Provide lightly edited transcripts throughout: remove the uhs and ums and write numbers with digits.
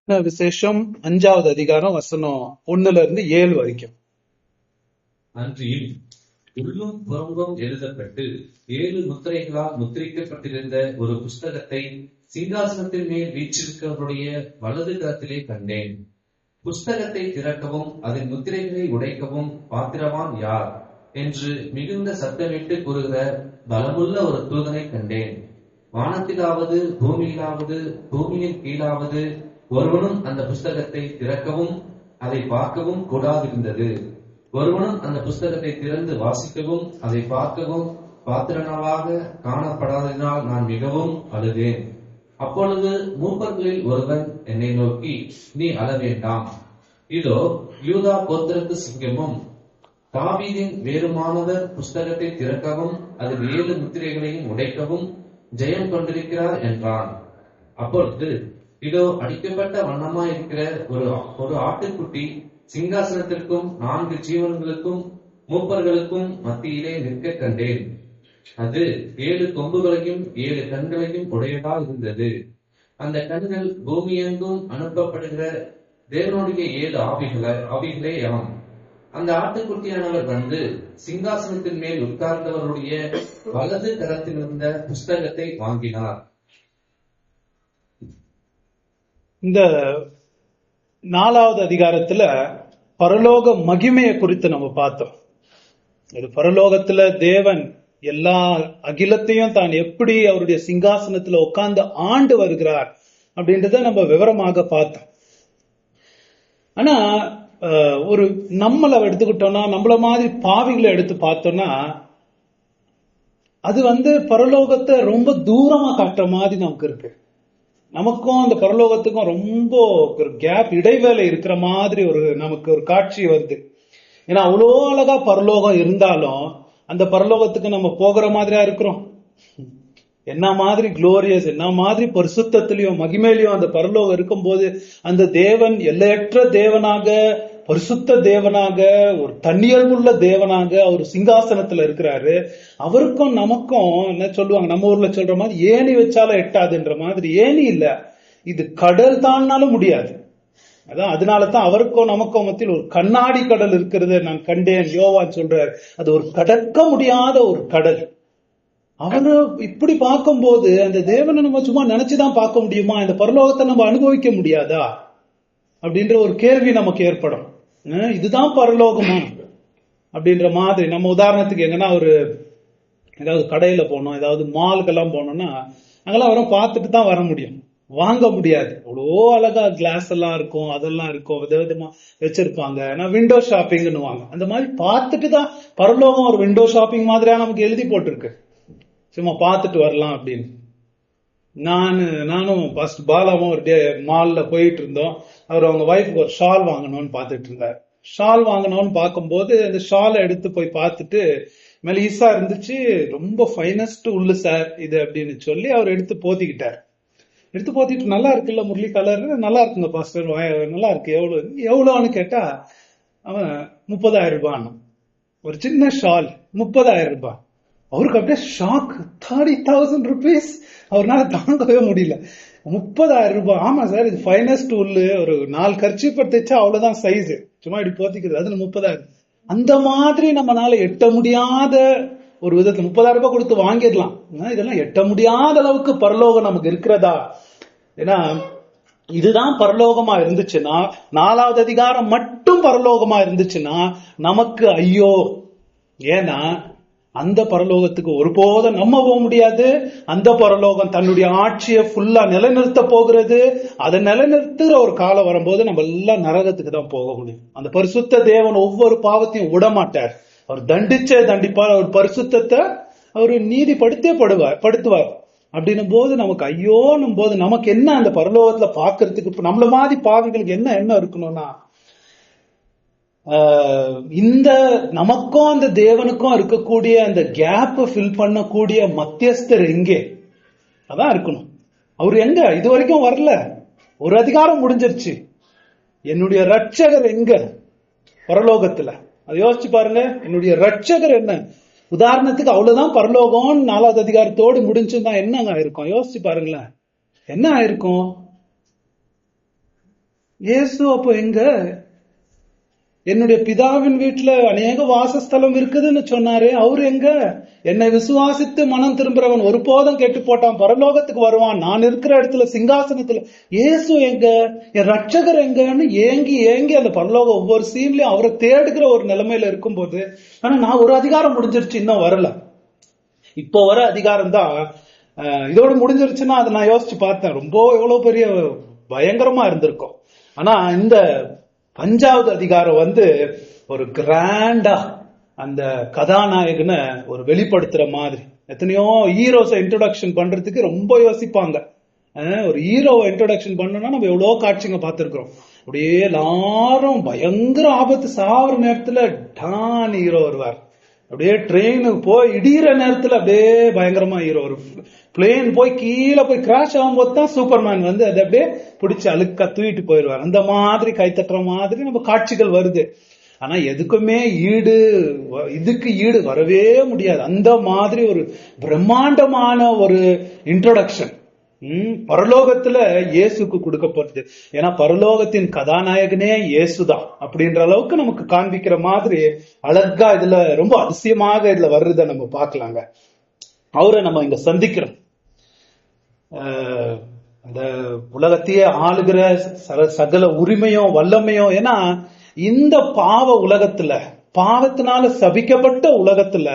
விசேஷம் 5வது அதிகாரம் வசனம் 1-7 வரைக்கும். அன்றியும் உள்ளும் புறமும் எழுதப்பட்டு 7 முத்திரைகளால் முத்திரிக்கப்பட்டிருந்த ஒரு புஸ்தகத்தை சிங்காசனத்தின் மேல் வீற்றிருக்கிறவருடைய வலது கரத்திலே கண்டேன். புஸ்தகத்தை திறக்கவும் அதன் முத்திரைகளை உடைக்கவும் பாத்திரவான் யார் என்று மிகுந்த சத்தமிட்டு கூறுகிற பலமுள்ள ஒரு தூதனை கண்டேன். வானத்திலாவது பூமியிலாவது பூமியின் கீழாவது ஒருவனும் அந்த புஸ்தகத்தை திறக்கவும் அதை பார்க்கவும் கூடாதிருந்தது. ஒருவனும் அந்த புஸ்தகத்தை திறந்து வாசிக்கவும் அதை பார்க்கவும் பாத்திரனாக காணப்படாததினால் நான் மிகவும் அழுதேன். அப்பொழுது மூப்பர்களில் ஒருவன் என்னை நோக்கி, நீ அழ வேண்டாம். இதோ யூதா கோத்திரத்து சிங்கமும் தாவீதின் வேறுமானவர் புஸ்தகத்தை திறக்கவும் அதில் 7 முத்திரைகளையும் உடைக்கவும் ஜெயம் கொண்டிருக்கிறார் என்றான். அப்பொழுது இதோ அடிக்கப்பட்ட வண்ணமாயிருக்கிற ஒரு ஆட்டுக்குட்டி சிங்காசனத்திற்கும் 4 ஜீவன்களுக்கும் மூப்பர்களுக்கும் மத்தியிலே நிற்க கண்டேன். அது 7 கொம்புகளையும் 7 கண்களையும் உடையதா இருந்தது. அந்த கண்கள் பூமியெங்கும் அனுப்பப்படுகிற தேவனுடைய 7 ஆவிகளே ஆம். அந்த ஆட்டுக்குட்டியானவர் வந்து சிங்காசனத்தின் மேல் உட்கார்ந்தவருடைய வலது கரத்தில் இருந்த புஸ்தகத்தை வாங்கினார். இந்த 4வது அதிகாரத்துல பரலோக மகிமையை குறித்து நம்ம பார்த்தோம். இது பரலோகத்துல தேவன் எல்லா அகிலத்தையும் தான் எப்படி அவருடைய சிங்காசனத்துல உட்கார்ந்து ஆண்டு வருகிறார் அப்படின்றத நம்ம விவரமாக பார்த்தோம். ஆனா ஒரு நம்மளை எடுத்துக்கிட்டோம்னா, நம்மள மாதிரி பாவிகளை எடுத்து பார்த்தோம்னா, அது பரலோகத்தை ரொம்ப தூரமா காட்டுற மாதிரி நமக்கு இருக்கு. நமக்கும் அந்த பரலோகத்துக்கும் ரொம்ப ஒரு கேப், இடைவேளை இருக்கிற மாதிரி நமக்கு ஒரு காட்சி வருது. ஏன்னா அவ்வளோ அழகா பரலோகம் இருந்தாலும் அந்த பரலோகத்துக்கு நம்ம போகிற மாதிரியா இருக்கிறோம். என்ன மாதிரி குளோரியஸ், என்ன மாதிரி பரிசுத்தத்திலையும் மகிமையிலையும் அந்த பரலோகம் இருக்கும்போது அந்த தேவன் எல்லையற்ற தேவனாக, பரிசுத்த தேவனாக, ஒரு தன்னியல்புள்ள தேவனாக அவர் சிங்காசனத்துல இருக்கிறாரு. அவருக்கும் நமக்கும் என்ன சொல்லுவாங்க, நம்ம ஊர்ல சொல்ற மாதிரி ஏணி வச்சாலும் எட்டாதுன்ற மாதிரி. ஏணி இல்ல, இது கடல் தான்னாலும் முடியாது. அதான் அதனாலதான் அவருக்கும் நமக்கும் மத்தியில் ஒரு கண்ணாடி கடல் இருக்கிறது நான் கண்டேன் யோவான் சொல்றாரு. அது ஒரு கடக்க முடியாத ஒரு கடல். அவரு இப்படி பார்க்கும்போது அந்த தேவனை நம்ம சும்மா நினைச்சுதான் பார்க்க முடியுமா? இந்த பரலோகத்தை நம்ம அனுபவிக்க முடியாதா அப்படின்ற ஒரு கேள்வி நமக்கு ஏற்படும். இதுதான் பரலோகமா அப்படின்ற மாதிரி. நம்ம உதாரணத்துக்கு எங்கன்னா ஏதாவது கடையில போனோம், ஏதாவது மாலுக்கெல்லாம் போனோம்னா அங்கெல்லாம் அவரும் பார்த்துட்டு தான் வர முடியும், வாங்க முடியாது. அவ்வளோ அழகா கிளாஸ் எல்லாம் இருக்கும், அதெல்லாம் இருக்கும், விதவிதமா வச்சிருப்பாங்க. நான் விண்டோ ஷாப்பிங்னு வாங்க, அந்த மாதிரி பார்த்துட்டு தான். பரலோகம் ஒரு விண்டோ ஷாப்பிங் மாதிரியா நமக்கு எழுதி போட்டிருக்கு, சும்மா பார்த்துட்டு வரலாம் அப்படின்னு. நானும் ஃபர்ஸ்ட் பாலாவும் ஒரு டே மால்ல போயிட்டு இருந்தோம். அவங்க ஒய்ஃபுக்கு ஒரு ஷால் வாங்கணும்னு பார்த்துட்டு இருந்தார். ஷால் வாங்கணும்னு பார்க்கும்போது அந்த ஷாலை எடுத்து போய் பார்த்துட்டு, மெலிசா இருந்துச்சு, ரொம்ப ஃபைனஸ்ட் உள்ளு சார் இது அப்படின்னு சொல்லி அவர் எடுத்து போத்திக்கிட்டார். எடுத்து போத்திட்டு, நல்லா இருக்குல்ல முரளி கலர், நல்லா இருக்குங்க பாஸ்டர், நல்லா இருக்கு, எவ்வளோன்னு கேட்டா அவன் 30,000 ரூபாய். ஒரு சின்ன ஷால் 30,000 ரூபாய். அவருக்கு அப்படியே ஷாக், 30,000 rupees. அவர்னால தாங்கவே முடியல. 30,000 ரூபாய். ஆமா சார், இது ஃபைனஸ்ட் உள்ளு, ஒரு 4 கர்ச்சீப் தைச்சா அவ்வளவுதான் சைஸ், சும்மா இப்படி போத்திக்கிறது, அதுல 30,000. அந்த மாதிரி நம்மளால எட்ட முடியாத ஒரு விதத்துல 30,000 ரூபாய் கொடுத்து வாங்கிடலாம். இதெல்லாம் எட்ட முடியாத அளவுக்கு பரலோகம் நமக்கு இருக்கிறதா? ஏன்னா இதுதான் பரலோகமா இருந்துச்சுன்னா, 4வது அதிகாரம் மட்டும் பரலோகமா இருந்துச்சுன்னா நமக்கு ஐயோ. ஏன்னா அந்த பரலோகத்துக்கு ஒருபோதும் நம்ம போக முடியாது. அந்த பரலோகம் தன்னுடைய ஆட்சியை ஃபுல்லா நிலைநிறுத்த போகிறது. அதை நிலைநிறுத்துற ஒரு காலம் வரும்போது நம்ம எல்லாம் நரகத்துக்கு தான் போக முடியும். அந்த பரிசுத்த தேவன் ஒவ்வொரு பாவத்தையும் விடமாட்டார். அவர் தண்டிப்பார். அவர் பரிசுத்தத்தை அவர் படுத்துவார். அப்படின்னும் போது நமக்கு ஐயோன்னும் போது நமக்கு என்ன அந்த பரலோகத்துல பாக்குறதுக்கு நம்மள மாதிரி பாவிகளுக்கு என்ன இருக்கணும்னா, இந்த நமக்கும் அந்த தேவனுக்கும் இருக்கக்கூடிய அந்த கேப் ஃபில் பண்ணக்கூடிய மத்தியஸ்தர் எங்கே? அதான் இருக்கணும். அவரு எங்க இது வரைக்கும் வரல, ஒரு அதிகாரம் முடிஞ்சிருச்சு. என்னுடைய ரட்சகர் எங்க? பரலோகத்துல. அதை யோசிச்சு பாருங்க, என்னுடைய ரட்சகர் என்ன? உதாரணத்துக்கு அவ்வளவுதான் பரலோகம் 4வது அதிகாரத்தோடு முடிஞ்சுதான் என்னங்க ஆயிருக்கும்? யோசிச்சு பாருங்களேன், என்ன ஆயிருக்கும்? இயேசு அப்போ எங்க? என்னுடைய பிதாவின் வீட்டுல அநேக வாசஸ்தலம் இருக்குதுன்னு சொன்னாரு. அவரு எங்க? என்னை விசுவாசித்து மனம் திரும்புறவன் ஒருபோதும் கெட்டு போட்டான், பரலோகத்துக்கு வருவான், நான் இருக்கிற இடத்துல சிங்காசனத்துல. இயேசு எங்க? என் ரட்சகர் எங்கன்னு ஏங்கி ஏங்கி அந்த பரலோகம் ஒவ்வொரு சீன்லயும் அவரை தேடுகிற ஒரு நிலைமையில இருக்கும்போது, ஆனா நான் ஒரு அதிகாரம் முடிஞ்சிருச்சு, இன்னும் வரல. இப்போ வர அதிகாரம் தான் இதோட முடிஞ்சிருச்சுன்னா அதை நான் யோசிச்சு பார்த்தேன், ரொம்ப எவ்வளவு பெரிய பயங்கரமா இருந்திருக்கும். ஆனா இந்த 5வது அதிகாரம் ஒரு கிராண்டா அந்த கதாநாயகனை ஒரு வெளிப்படுத்துற மாதிரி. எத்தனையோ ஹீரோஸை இன்ட்ரோடக்ஷன் பண்றதுக்கு ரொம்ப யோசிப்பாங்க. ஒரு ஹீரோவை இன்ட்ரோடக்ஷன் பண்ணணும்னா நம்ம எவ்வளவு காட்சிங்க பார்த்திருக்கிறோம். அப்படியே எல்லாரும் பயங்கர ஆபத்து சாவர நேரத்துல டான் ஹீரோ வருவார். அப்படியே ட்ரெயினுக்கு போய் இடிகிற நேரத்துல அப்படியே பயங்கரமா ஹீரோ வரும். பிளேன் போய் கீழே போய் கிராஷ் ஆகும்போது தான் சூப்பர்மேன் அதை அப்படியே பிடிச்சி அழுக்க தூக்கிட்டு போயிடுவார். அந்த மாதிரி கைத்தட்டுற மாதிரி நம்ம காட்சிகள் வருது. ஆனா எதுக்குமே இதுக்கு ஈடு வரவே முடியாது. அந்த மாதிரி ஒரு பிரம்மாண்டமான ஒரு இன்ட்ரோடக்ஷன் பரலோகத்துல இயேசுக்கு கொடுக்கப்படுது. ஏன்னா பரலோகத்தின் கதாநாயகனே இயேசுதான் அப்படின்ற அளவுக்கு நமக்கு காண்பிக்கிற மாதிரி அழகா இதுல ரொம்ப அதிசயமாக இதுல வர்றத நம்ம பார்க்கலாங்க. அவரை நம்ம இங்க சந்திக்கிறோம். அந்த உலகத்தையே ஆளுகிற சகல உரிமையும் வல்லமையும். ஏன்னா இந்த பாவ உலகத்துல, பாவத்தினால சபிக்கப்பட்ட உலகத்துல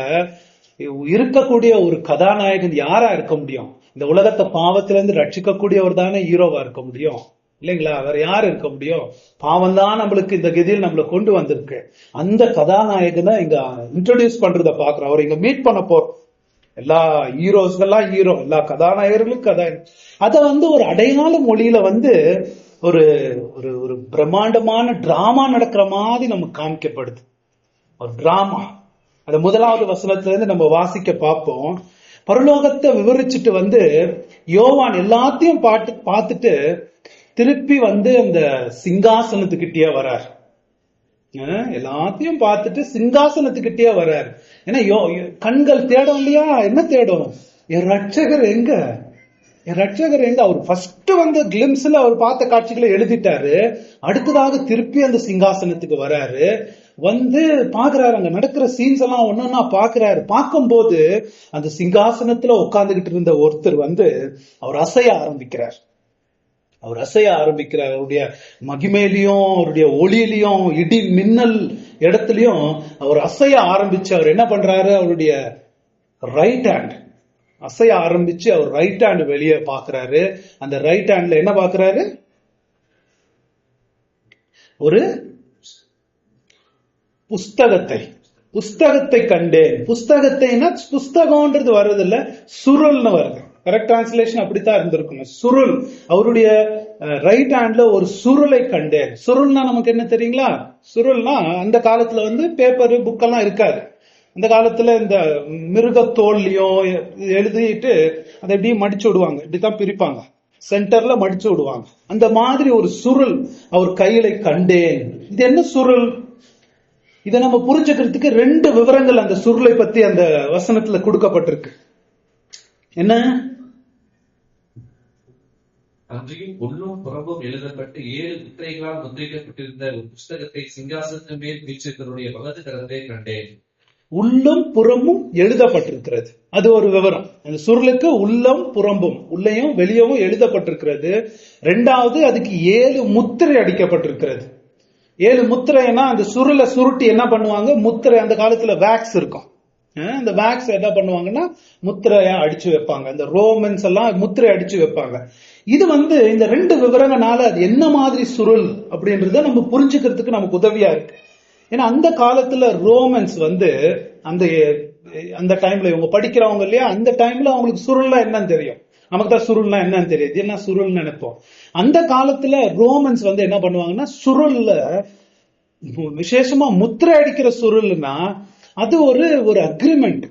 இருக்கக்கூடிய ஒரு கதாநாயகன் யாரா இருக்க முடியும்? இந்த உலகத்தை பாவத்திலிருந்து ரட்சிக்கக்கூடியவர் தானே ஹீரோவா இருக்க முடியும், இல்லைங்களா? வேற யாரு இருக்க முடியும்? பாவம் தான் நம்மளுக்கு இந்த கதியில் நம்மள கொண்டு வந்திருக்கு. அந்த கதாநாயகனை இங்க இன்ட்ரோடியூஸ் பண்றத பாக்குறோம். அவர் இங்க மீட் பண்ண போறோம். எல்லா ஹீரோஸ்கெல்லாம் ஹீரோ, எல்லா கதாநாயகர்களும் கதாநாயகன். அத ஒரு அடையாள மொழியில ஒரு ஒரு பிரம்மாண்டமான டிராமா நடக்கிற மாதிரி நமக்கு காமிக்கப்படுது. ஒரு டிராமா. அந்த 1வது வசனத்துல இருந்து நம்ம வாசிக்க பார்ப்போம். பரலோகத்தை விவரிச்சுட்டு யோவான் எல்லாத்தையும் பார்த்துட்டு திருப்பி அந்த சிங்காசனத்துக்கிட்டே வரார். எல்லாத்தையும் பார்த்துட்டு சிங்காசனத்துக்கிட்டே வரார். ஏன்னா கண்கள் தேடும் இல்லையா? என்ன தேடும்? என் ரட்சகர் எங்க? என் ரட்சகர் எங்க? அவர் ஃபர்ஸ்ட் கிளிம்ஸ்ல அவர் பார்த்த காட்சிகளை எழுதிட்டாரு. அடுத்ததாக திருப்பி அந்த சிங்காசனத்துக்கு வராரு. பாக்குறாரு, அங்க நடக்கிற சீன்ஸ் எல்லாம் ஒன்னொன்னா பாக்குறாரு. பார்க்கும்போது அந்த சிங்காசனத்துல உட்கார்ந்துகிட்டு இருந்த ஒருத்தர் அவர் அசைய ஆரம்பிக்கிறார். அவர் அசைய ஆரம்பிக்கிறார். அவருடைய மகிமையிலையும் அவருடைய ஒளியிலையும் இடி மின்னல் இடத்துலயும் அவர் அசைய ஆரம்பிச்சு அவர் என்ன பண்றாரு? அவருடைய ரைட் ஹேண்ட் அசைய ஆரம்பிச்சு அவர் ரைட் ஹேண்ட் வெளியே பாக்குறாரு. அந்த ரைட் ஹேண்ட்ல என்ன பாக்குறாரு? ஒரு புஸ்தகத்தை கண்டேன். புஸ்தகத்தைனா புஸ்தகம்ன்றது வர்றது இல்ல, சுருள்னு வருது. கரெக்ட் டிரான்ஸ்லேஷன் அப்படித்தான் இருந்திருக்கும், சுருள். அவருடைய ரைட் ஹேண்ட்ல ஒரு சுருளை கண்டேன். சுருள்னா நமக்கு என்ன தெரியுங்களா? சுருள்னா அந்த காலத்துல பேப்பர் புக் எல்லாம் இருக்காது. அந்த காலத்துல இந்த மிருகத்தோல்லையும் எழுதிட்டு அதை எப்படி மடிச்சு விடுவாங்க, இப்படித்தான் பிரிப்பாங்க, சென்டர்ல மடிச்சு விடுவாங்க. அந்த மாதிரி ஒரு சுருள் அவர் கையில கண்டேன். இது என்ன சுருள்? இதை நம்ம புரிஞ்சுக்கிறதுக்கு 2 விவரங்கள் அந்த சுருளை பத்தி அந்த வசனத்துல கொடுக்கப்பட்டிருக்கு. என்ன? அன்றையும் உள்ளும் புறமும் எழுதப்பட்டு 7 முத்திரைகளால் முத்திரிக்கப்பட்டிருந்த ஒரு புஸ்தகத்தை சிங்காசனத்தின் மேல் வீற்றிருக்கிறவருடைய வலது கரத்தை கண்டேன். உள்ளும் புறமும் எழுதப்பட்டிருக்கிறது. அது ஒரு விவரம். அந்த சுருளுக்கு உள்ளம் புறம்பும், உள்ளையும் வெளியவும் எழுதப்பட்டிருக்கிறது. 2வது அதுக்கு 7 முத்திரை அடிக்கப்பட்டிருக்கிறது. 7 முத்திரைன்னா அந்த சுருளை சுருட்டி என்ன பண்ணுவாங்க? முத்திரை, அந்த காலத்துல வேக்ஸ் இருக்கும். அந்த வேக்ஸ் என்ன பண்ணுவாங்கன்னா முத்திரையா அடிச்சு வைப்பாங்க. இந்த ரோமன்ஸ் எல்லாம் முத்திரை அடிச்சு வைப்பாங்க. இது இந்த 2 விவரங்களால அது என்ன மாதிரி சுருள் அப்படின்றத நம்ம புரிஞ்சுக்கிறதுக்கு நமக்கு உதவியா இருக்கு. ஏன்னா அந்த காலத்துல ரோமன்ஸ் அந்த டைம்ல இவங்க படிக்கிறவங்க இல்லையா, அந்த டைம்ல அவங்களுக்கு சுருள்னா என்னன்னு தெரியும். நமக்கு தான் சுருள்னா என்னன்னு தெரியாது, என்ன சுருள்னு நினைப்போம். அந்த காலத்துல ரோமன்ஸ் என்ன பண்ணுவாங்கன்னா சுருள்ல விசேஷமா முத்திரை அடிக்கிற சுருள்னா அது ஒரு அக்ரிமெண்ட்,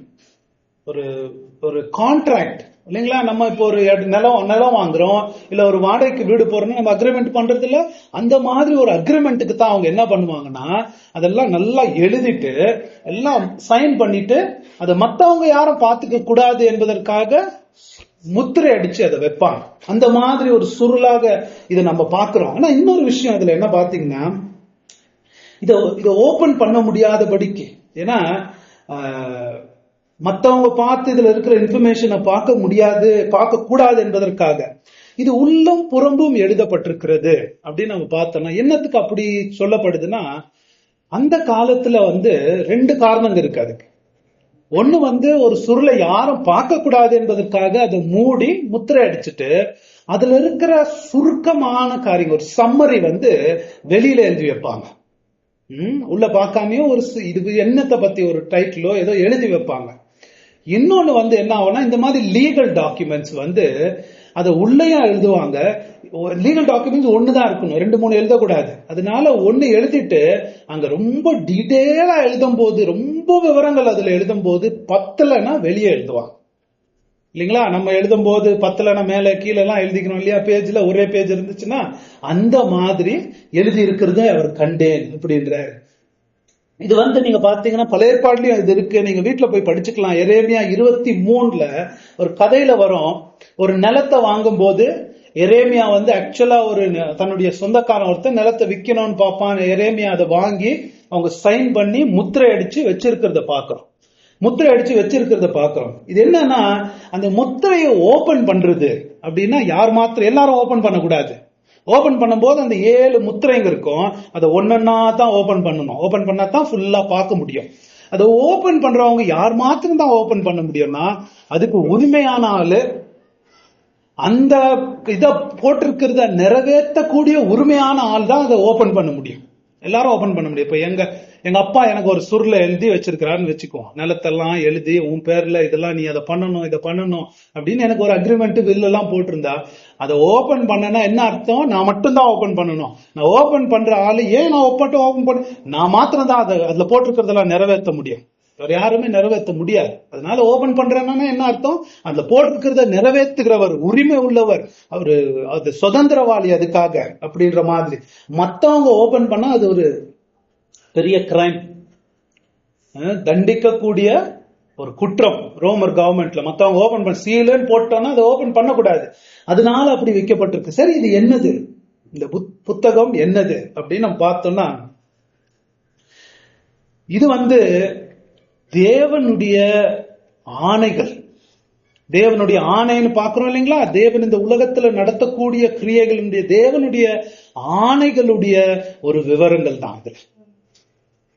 ஒரு கான்ட்ராக்ட் இல்லைங்களா? நம்ம இப்போ ஒரு நிலம் வாங்குறோம், இல்ல ஒரு வாடகைக்கு வீடு போறோம்னா நம்ம அக்ரிமெண்ட் பண்றது இல்ல, அந்த மாதிரி ஒரு அக்ரிமெண்ட்டுக்கு தான் அவங்க என்ன பண்ணுவாங்கன்னா அதெல்லாம் நல்லா எழுதிட்டு எல்லாம் சைன் பண்ணிட்டு அதை மத்தவங்க யாரும் பார்த்துக்க கூடாது என்பதற்காக முத்திரை அடிச்சு அதை வைப்பாங்க. அந்த மாதிரி ஒரு சுருளாக இதை நம்ம பார்க்கிறோம். ஆனா இன்னொரு விஷயம் இதுல என்ன பாத்தீங்கன்னா, இதை ஓபன் பண்ண முடியாதபடிக்கு, ஏன்னா மத்தவங்க பார்த்து இதுல இருக்கிற இன்ஃபர்மேஷனை பார்க்க முடியாது, பார்க்க கூடாது என்பதற்காக இது உள்ளம் புறம்பும் எழுதப்பட்டிருக்கிறது அப்படின்னு நம்ம பார்த்தோம்னா, என்னத்துக்கு அப்படி சொல்லப்படுதுன்னா, அந்த காலத்துல ரெண்டு காரணங்க இருக்கு அதுக்கு. ஒண்ணு ஒரு சுருளை யாரும் பார்க்க கூடாது என்பதற்காக அதை மூடி முத்திரை அடிச்சுட்டு அதுல இருக்கிற சுருக்கமான காரியம், ஒரு சம்மரி வெளியில எழுதி வைப்பாங்க. உள்ள பார்க்காமயே இது என்னத்தை பத்தி ஒரு டைட்டிலோ ஏதோ எழுதி வைப்பாங்க. இன்னொன்னு என்ன ஆகும்னா, இந்த மாதிரி லீகல் டாக்குமெண்ட்ஸ் அதை உள்ளேயா எழுதுவாங்க. லீகல் டாக்குமெண்ட்ஸ் ஒண்ணுதான் இருக்கணும், 2-3 எழுதக்கூடாது. அதனால ஒண்ணு எழுதிட்டு அங்க ரொம்ப டீடைலா எழுதும் போது, ரொம்ப விவரங்கள் அதுல எழுதும் போது பத்தலைன்னா வெளியே எழுதுவாங்க இல்லைங்களா. நம்ம எழுதும் போது பத்தலைன்னா மேல கீழே எல்லாம் எழுதிக்கணும் இல்லையா, பேஜ்ல ஒரே பேஜ் இருந்துச்சுன்னா அந்த மாதிரி எழுதி இருக்கிறத அவர் கண்டேன் அப்படின்றாரு. இது நீங்க பாத்தீங்கன்னா பழைய ஏற்பாடுலயும் இது இருக்கு, நீங்க வீட்டுல போய் படிச்சுக்கலாம். எரேமியா 23 ஒரு கதையில வரும். ஒரு நிலத்தை வாங்கும் போது எரேமியா ஆக்சுவலா தன்னுடைய சொந்தக்காரன் ஒருத்தர் நிலத்தை விற்கணும்னு பார்ப்பான். எரேமியா அதை வாங்கி அவங்க சைன் பண்ணி முத்திரை அடிச்சு வச்சிருக்கிறத பாக்குறோம். முத்திரை அடிச்சு வச்சிருக்கிறத பாக்குறோம். இது என்னன்னா, அந்த முத்திரையை ஓபன் பண்றது அப்படின்னா எல்லாரும் ஓபன் பண்ணக்கூடாது. ஓபன் பண்ணும்போது அந்த 7 முத்திரைங்க இருக்கும், அதை ஒன்னா தான் ஓபன் பண்ணணும். ஓபன் பண்ணா தான் ஃபுல்லா பார்க்க முடியும். அதை ஓபன் பண்றவங்க யார் மாத்திரம் தான் ஓபன் பண்ண முடியும்னா, அதுக்கு உரிமையான ஆளு, அந்த இத போட்டிருக்கிறத நிறைவேற்றக்கூடிய உரிமையான ஆள் தான் அதை ஓபன் பண்ண முடியும். எல்லாரும் ஓபன் பண்ண முடியும். இப்ப எங்க அப்பா எனக்கு ஒரு சுருளை எழுதி வச்சிருக்கிறாருன்னு வச்சுக்குவோம். நிலத்தெல்லாம் எழுதி உன் பேர்ல இதெல்லாம் நீ அதை பண்ணணும் இதை பண்ணணும் அப்படின்னு எனக்கு ஒரு அக்ரிமெண்ட் பில் எல்லாம் போட்டிருந்தா, அதை ஓபன் பண்ணனா என்ன அர்த்தம்? நான் மட்டும் தான் ஓபன் பண்ணணும். நான் ஓபன் பண்ற ஆளு ஏன் நான் ஓபன் பண்ண, நான் மாத்திரம் தான் அதுல போட்டிருக்கிறதெல்லாம் நிறைவேற்ற முடியும், வேற யாருமே நிறைவேற்ற முடியாது. அதனால ஓபன் பண்றேன்னா என்ன அர்த்தம்? அதுல போட்டிருக்கிறத நிறைவேற்றுகிறவர், உரிமை உள்ளவர், அவரு அது சுதந்திரவாளி அதுக்காக அப்படின்ற மாதிரி. மத்தவங்க ஓபன் பண்ணா அது ஒரு பெரிய கிரைம், தண்டிக்கக்கூடிய ஒரு குற்றம் ரோமர் கவர்மெண்ட்ல. மத்தவங்க ஓபன் பண்ண சீலன்னு போட்டோம்னா அதை ஓபன் பண்ணக்கூடாது. அதனால அப்படி வைக்கப்பட்டிருக்கு. சரி, இது என்னது, இந்த புத்தகம் என்னது அப்படின்னு நம்ம பார்த்தோம்னா, இது தேவனுடைய ஆணைகள். தேவனுடைய ஆணைன்னு பாக்குறோம் இல்லைங்களா. தேவன் இந்த உலகத்துல நடத்தக்கூடிய கிரியைகளுடைய, தேவனுடைய ஆணைகளுடைய ஒரு விவரங்கள் தான் அது.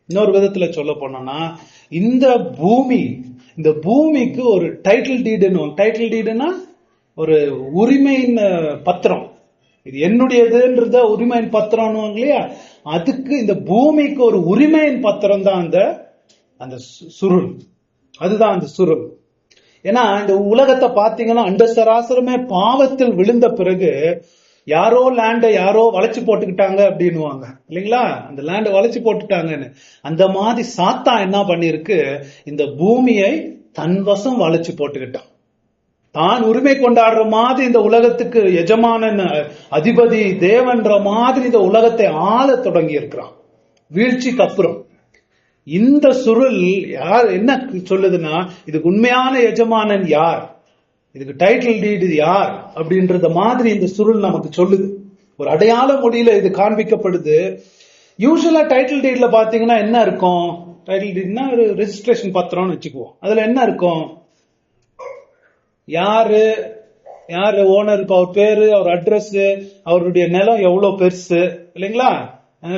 இன்னொரு விதத்துல சொல்ல போனோம்னா, இந்த பூமிக்கு ஒரு டைட்டில் டீடுன்னு, டைட்டில் டீடுன்னா ஒரு உரிமையின் பத்திரம், இது என்னுடையதுன்றத உரிமையின் பத்திரம் இல்லையா. அதுக்கு இந்த பூமிக்கு ஒரு உரிமையின் பத்திரம் தான் அந்த சுருள். அதுதான் அந்த சுருள். ஏன்னா இந்த உலகத்தை பாத்தீங்கன்னா, அண்ட சராசரமே பாவத்தில் விழுந்த பிறகு யாரோ லேண்ட யாரோ வளைச்சு போட்டுக்கிட்டாங்க அப்படின்னுவாங்க இல்லைங்களா. அந்த லேண்ட வளைச்சு போட்டுட்டாங்கன்னு, அந்த மாதிரி சாத்தா என்ன பண்ணிருக்கு, இந்த பூமியை தன் வசம் வளைச்சு போட்டுக்கிட்டான். தான் உரிமை கொண்டாடுற மாதிரி இந்த உலகத்துக்கு எஜமானன், அதிபதி, தேவன்ற மாதிரி இந்த உலகத்தை ஆள தொடங்கி இருக்கிறான் வீழ்ச்சிக்கு அப்புறம். இந்த சுருள் யார் என்ன சொல்லுதுன்னா, இதுக்கு உண்மையான எஜமானன் யார், இதுக்கு டைட்டில் டீடு யார் அப்படின்றத மாதிரி இந்த சுருள் நமக்கு சொல்லுது. ஒரு அடையாள மொழியில இது காண்பிக்கப்படுது. யூசுவலா டைட்டில் டீட்ல பாத்தீங்கன்னா என்ன இருக்கும்? டைட்டில் டீட்னா ஒரு ரெஜிஸ்ட்ரேஷன் பத்திரம்னு வச்சுக்குவோம். அதுல என்ன இருக்கும்? யாரு ஓனர், அவர் பேரு, அவர் அட்ரஸ், அவருடைய நிலம் எவ்வளவு பெருசு இல்லைங்களா,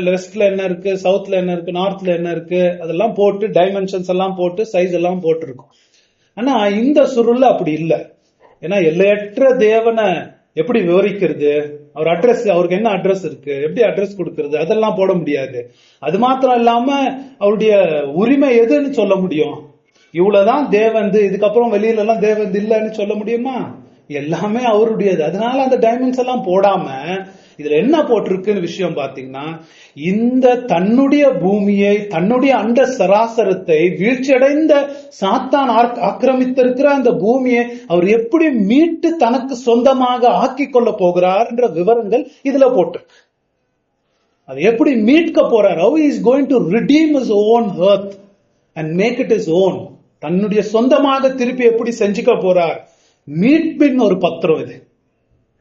வெஸ்ட்ல என்ன இருக்கு, சவுத்ல என்ன இருக்கு, நார்த்ல என்ன இருக்கு, அதெல்லாம் போட்டு டைமென்ஷன்ஸ் எல்லாம் போட்டு சைஸ் எல்லாம் போட்டு இருக்கும். ஆனா இந்த சுருள்ல அப்படி இல்லை. ஏன்னா எல்லையற்ற தேவனை எப்படி விவரிக்கிறது, அவர் அட்ரஸ், அவருக்கு என்ன அட்ரஸ் இருக்கு, எப்படி அட்ரஸ் கொடுக்கறது, அதெல்லாம் போட முடியாது. அது மாத்திரம் இல்லாம அவருடைய உரிமை எதுன்னு சொல்ல முடியும். இவ்வளவுதான் தேவன், இதுக்கப்புறம் வெளியில எல்லாம் தேவன் இல்லைன்னு சொல்ல முடியுமா? எல்லாமே அவருடையது. அதனால அந்த டைமென்ஷன் எல்லாம் போடாம இதுல என்ன போட்டிருக்குன்னு விஷயம் பாத்தீங்கன்னா, இந்த தன்னுடைய பூமியை, தன்னுடைய அண்ட சராசரத்தை, வீழ்ச்சியடைந்த சாத்தான் ஆக்கிரமித்திருக்கிற அந்த பூமியை அவர் எப்படி மீட்டு தனக்கு சொந்தமாக ஆக்கி கொள்ள போகிறார் என்ற விவரங்கள் இதுல போட்டிருக்கு. அது எப்படி மீட்க போறார், how he is going to redeem his own earth and make it his own, தன்னுடைய சொந்தமாக திருப்பி எப்படி செஞ்சுக்க போறார், மீட்பின் ஒரு பத்திரம் இது,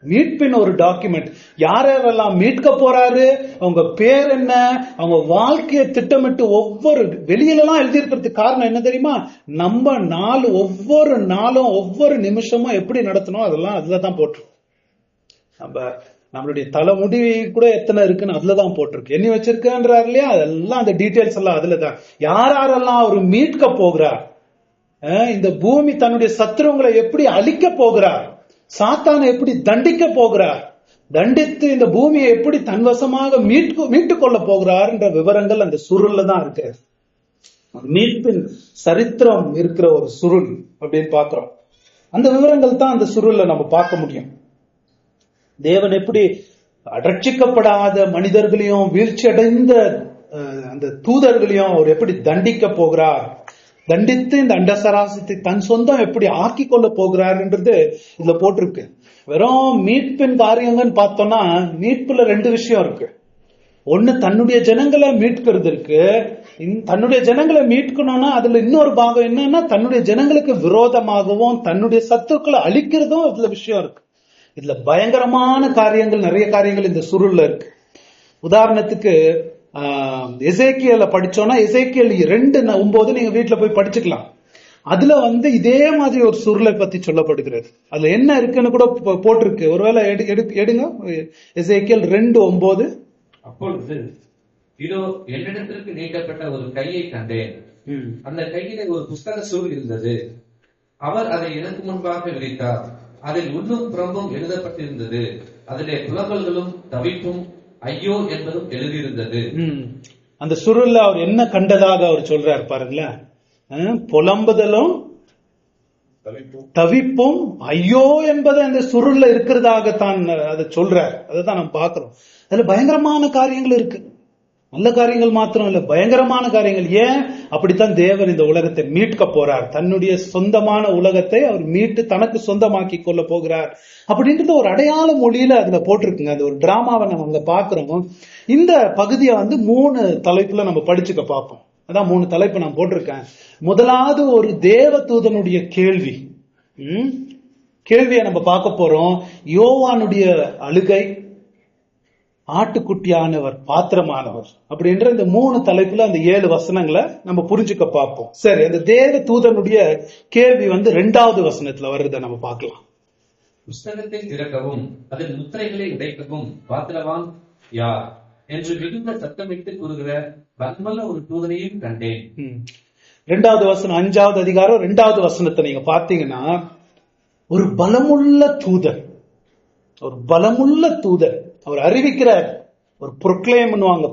மீட்பின் ஒரு டாக்குமெண்ட். யாரெல்லாம் மீட்க போறாரு, அவங்க பேர் என்ன, அவங்க வாழ்க்கையை திட்டமிட்டு ஒவ்வொரு வெளியிலலாம் எழுதியிருக்கிறதுக்கு காரணம் என்ன தெரியுமா? நம்ம ஒவ்வொரு நாளும் ஒவ்வொரு நிமிஷமும் எப்படி நடத்தணும் அதெல்லாம் அதுலதான் போட்டிருக்கும். நம்மளுடைய தலைமுடி கூட எத்தனை இருக்குன்னு அதுலதான் போட்டிருக்கு. என்ன வச்சிருக்கன்றாரு இல்லையா, அதெல்லாம் அந்த டீடைல்ஸ் எல்லாம் அதுலதான். யாரெல்லாம் அவர் மீட்க போகிறார், இந்த பூமி தன்னுடைய சத்துருவங்களை எப்படி அழிக்க போகிறார், சாத்தானை எப்படி தண்டிக்க போகிறார், தண்டித்து இந்த பூமியை எப்படி தன்வசமாக மீட்டுக் கொள்ள போகிறார் என்ற விவரங்கள் அந்த சுருள்ல தான் இருக்கு. மீட்பின் சரித்திரம் இருக்கிற ஒரு சுருள் அப்படின்னு பாக்குறோம். அந்த விவரங்கள் தான் அந்த சுருள்ல நம்ம பார்க்க முடியும். தேவன் எப்படி ரட்சிக்கப்படாத மனிதர்களையும் வீழ்ச்சி அடைந்த அந்த தூதர்களையும் அவர் எப்படி தண்டிக்க போகிறார், தண்டித்து இந்த அண்டசராசத்தை தன் சொந்தம் எப்படி ஆக்கி கொள்ள போகிறார்ன்றது இதுல போட்டிருக்கு. வெறும் மீட்பின் காரியங்கன்னு பார்த்தோம்னா மீட்புல ரெண்டு விஷயம் இருக்கு. ஒண்ணு தன்னுடைய ஜனங்களை மீட்கிறது இருக்கு. தன்னுடைய ஜனங்களை மீட்கணும்னா அதுல இன்னொரு பாகம் என்னன்னா தன்னுடைய ஜனங்களுக்கு விரோதமாகவும் தன்னுடைய சத்துக்களை அழிக்கிறதும் இதுல விஷயம் இருக்கு. இதுல பயங்கரமான காரியங்கள், நிறைய காரியங்கள் இந்த சுருள்ல இருக்கு. உதாரணத்துக்கு எசேக்கியேல படிச்சோம்னா எசேக்கியேல் 2:9 நீங்க வீட்டுல போய் படிச்சுக்கலாம். அதுல இதே மாதிரி ஒரு சுருளை பத்தி சொல்லப்படுகிறது. அதுல என்ன இருக்குன்னு கூட போட்டிருக்கு. ஒருவேளை எடுங்க எசேக்கியேல் 2:9. அப்பொழுது இதோ என்னிடத்திற்கு நீட்டப்பட்ட ஒரு கையை கண்டேன். அந்த கையிலே ஒரு புஸ்தக சுருள் இருந்தது. அவர் அதை எனக்கு முன்பாக விரித்தார். அதில் உள்ளும் புறம்பும் எழுதப்பட்டிருந்தது. அதிலே புலம்பல்களும் தவிப்பும் ஐயோ என்பதும் எழுதியிருந்தது. அந்த சுருள்ல அவர் என்ன கண்டதாக அவர் சொல்றாரு பாருங்களேன். புலம்புதலும் தவிப்பும் ஐயோ என்பது அந்த சுருள்ல இருக்கிறதாக தான் அதை சொல்றார். அதைதான் நம்ம பாக்குறோம். அதுல பயங்கரமான காரியங்கள் இருக்கு. நல்ல காரியங்கள் மாத்திரம் இல்ல, பயங்கரமான காரியங்கள். ஏன் அப்படித்தான் தேவன் இந்த உலகத்தை மீட்க போறார். தன்னுடைய சொந்தமான உலகத்தை அவர் மீட்டு தனக்கு சொந்தமாக்கி கொள்ள போகிறார் அப்படின்றது ஒரு அடையாள மொழியில அதுல போட்டிருக்குங்க. அது ஒரு டிராமாவை நம்ம அங்க பாக்குறோம். இந்த பகுதியை 3 தலைப்புல நம்ம படிச்சுக்க பார்ப்போம். அதான் 3 தலைப்பு நான் போட்டிருக்கேன். முதலாவது ஒரு தேவ தூதனுடைய கேள்வியை நம்ம பார்க்க போறோம். யோவானுடைய அழுகை, ஆட்டுக்குட்டியானவர் பாத்திரமானவர் அப்படின்ற இந்த 3 தலைப்புல அந்த 7 வசனங்களை நம்ம புரிஞ்சுக்க பார்ப்போம். சரி, அந்த தேவ தூதனுடைய கேள்வி 2வது வசனத்துல வர்றத நம்ம பார்க்கலாம். புஸ்தகத்தை திறக்கவும் அதன் முத்திரைகளை உடைக்கவும் பாத்திரவான் யார் என்று மிகுந்த சத்தமிட்டு கூறுகிற பலமுள்ள ஒரு தூதனையும் கண்டேன். 2வது வசனம் 5வது அதிகாரம் 2வது வசனத்தை நீங்க பாத்தீங்கன்னா ஒரு பலமுள்ள தூதன், ஒரு பலமுள்ள தூதன் அவர் அறிவிக்கிறார். ஒரு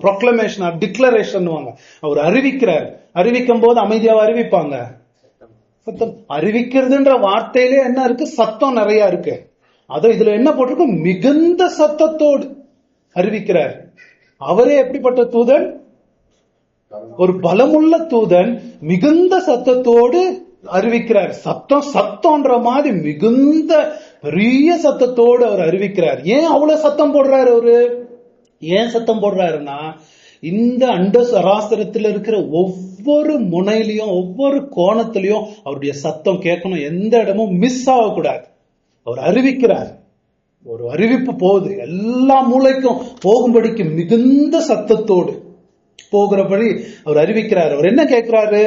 ப்ரொக்ளமேஷன், டிக்ளரேஷன் அவர் அறிவிக்கிறார். அறிவிக்கும் போது அமைதியாக அறிவிப்பாங்க. சத்தம் அறிவிக்கிறதுன்ற வார்த்தையிலே என்ன இருக்கு? சத்தம் நிறைய இருக்கு. அதோ இதுல என்ன போட்டிருக்கும்? மிகுந்த சத்தத்தோடு அறிவிக்கிறார். அவரே எப்படிப்பட்ட தூதன்? ஒரு பலமுள்ள தூதன் மிகுந்த சத்தத்தோடு அறிவிக்கிறார். சத்தம்ன்ற மாதிரி மிகுந்த பெரிய சத்தத்தோடு அவர் அறிவிக்கிறார். ஏன் அவ்வளவு சத்தம் போடுறாரு அவரு? ஏன் சத்தம் போடுறாருன்னா இந்த அண்ட சராசரத்தில் இருக்கிற ஒவ்வொரு முனையிலையும் ஒவ்வொரு கோணத்திலையும் அவருடைய சத்தம் கேட்கணும். எந்த இடமும் மிஸ் ஆகக்கூடாது. அவர் அறிவிக்கிறார். ஒரு அறிவிப்பு போகுது, எல்லா மூளைக்கும் போகும்படிக்கு மிகுந்த சத்தத்தோடு போகிறபடி அவர் அறிவிக்கிறார். அவர் என்ன கேட்கிறாரு?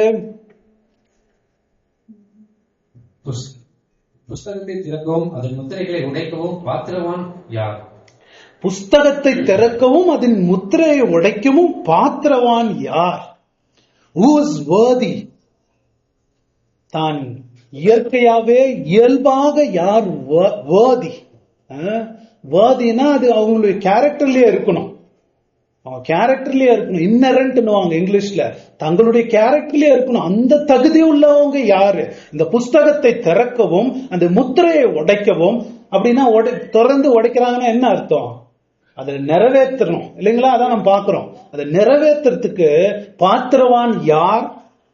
புஸ்தகத்தை திறக்கவும் அதன் முத்திரைகளை உடைக்கவும் பாத்திரவான் யார்? புஸ்தகத்தை திறக்கவும் அதன் முத்திரையை உடைக்கவும் பாத்திரவான் யார்? Who is worthy? தான் இயற்கையாவே இயல்பாக யார் worthy? worthyனா அது அவங்களுடைய கேரக்டர்லயே இருக்கணும். அவங்க கேரக்டர்லயே இருக்கணும். இன்னரண்ட்னுவாங்க இங்கிலீஷ்ல. தங்களுடைய கேரக்டர்லயே இருக்கணும். அந்த தகுதி உள்ளவங்க யாரு? இந்த புஸ்தகத்தை திறக்கவும் அந்த முத்திரையை உடைக்கவும். அப்படின்னா தொடர்ந்து உடைக்கிறாங்கன்னா என்ன அர்த்தம்? அதை நிறைவேற்றணும் இல்லைங்களா? அதான் நம்ம பாக்குறோம். அதை நிறைவேற்றுறதுக்கு பாத்திரவான் யார்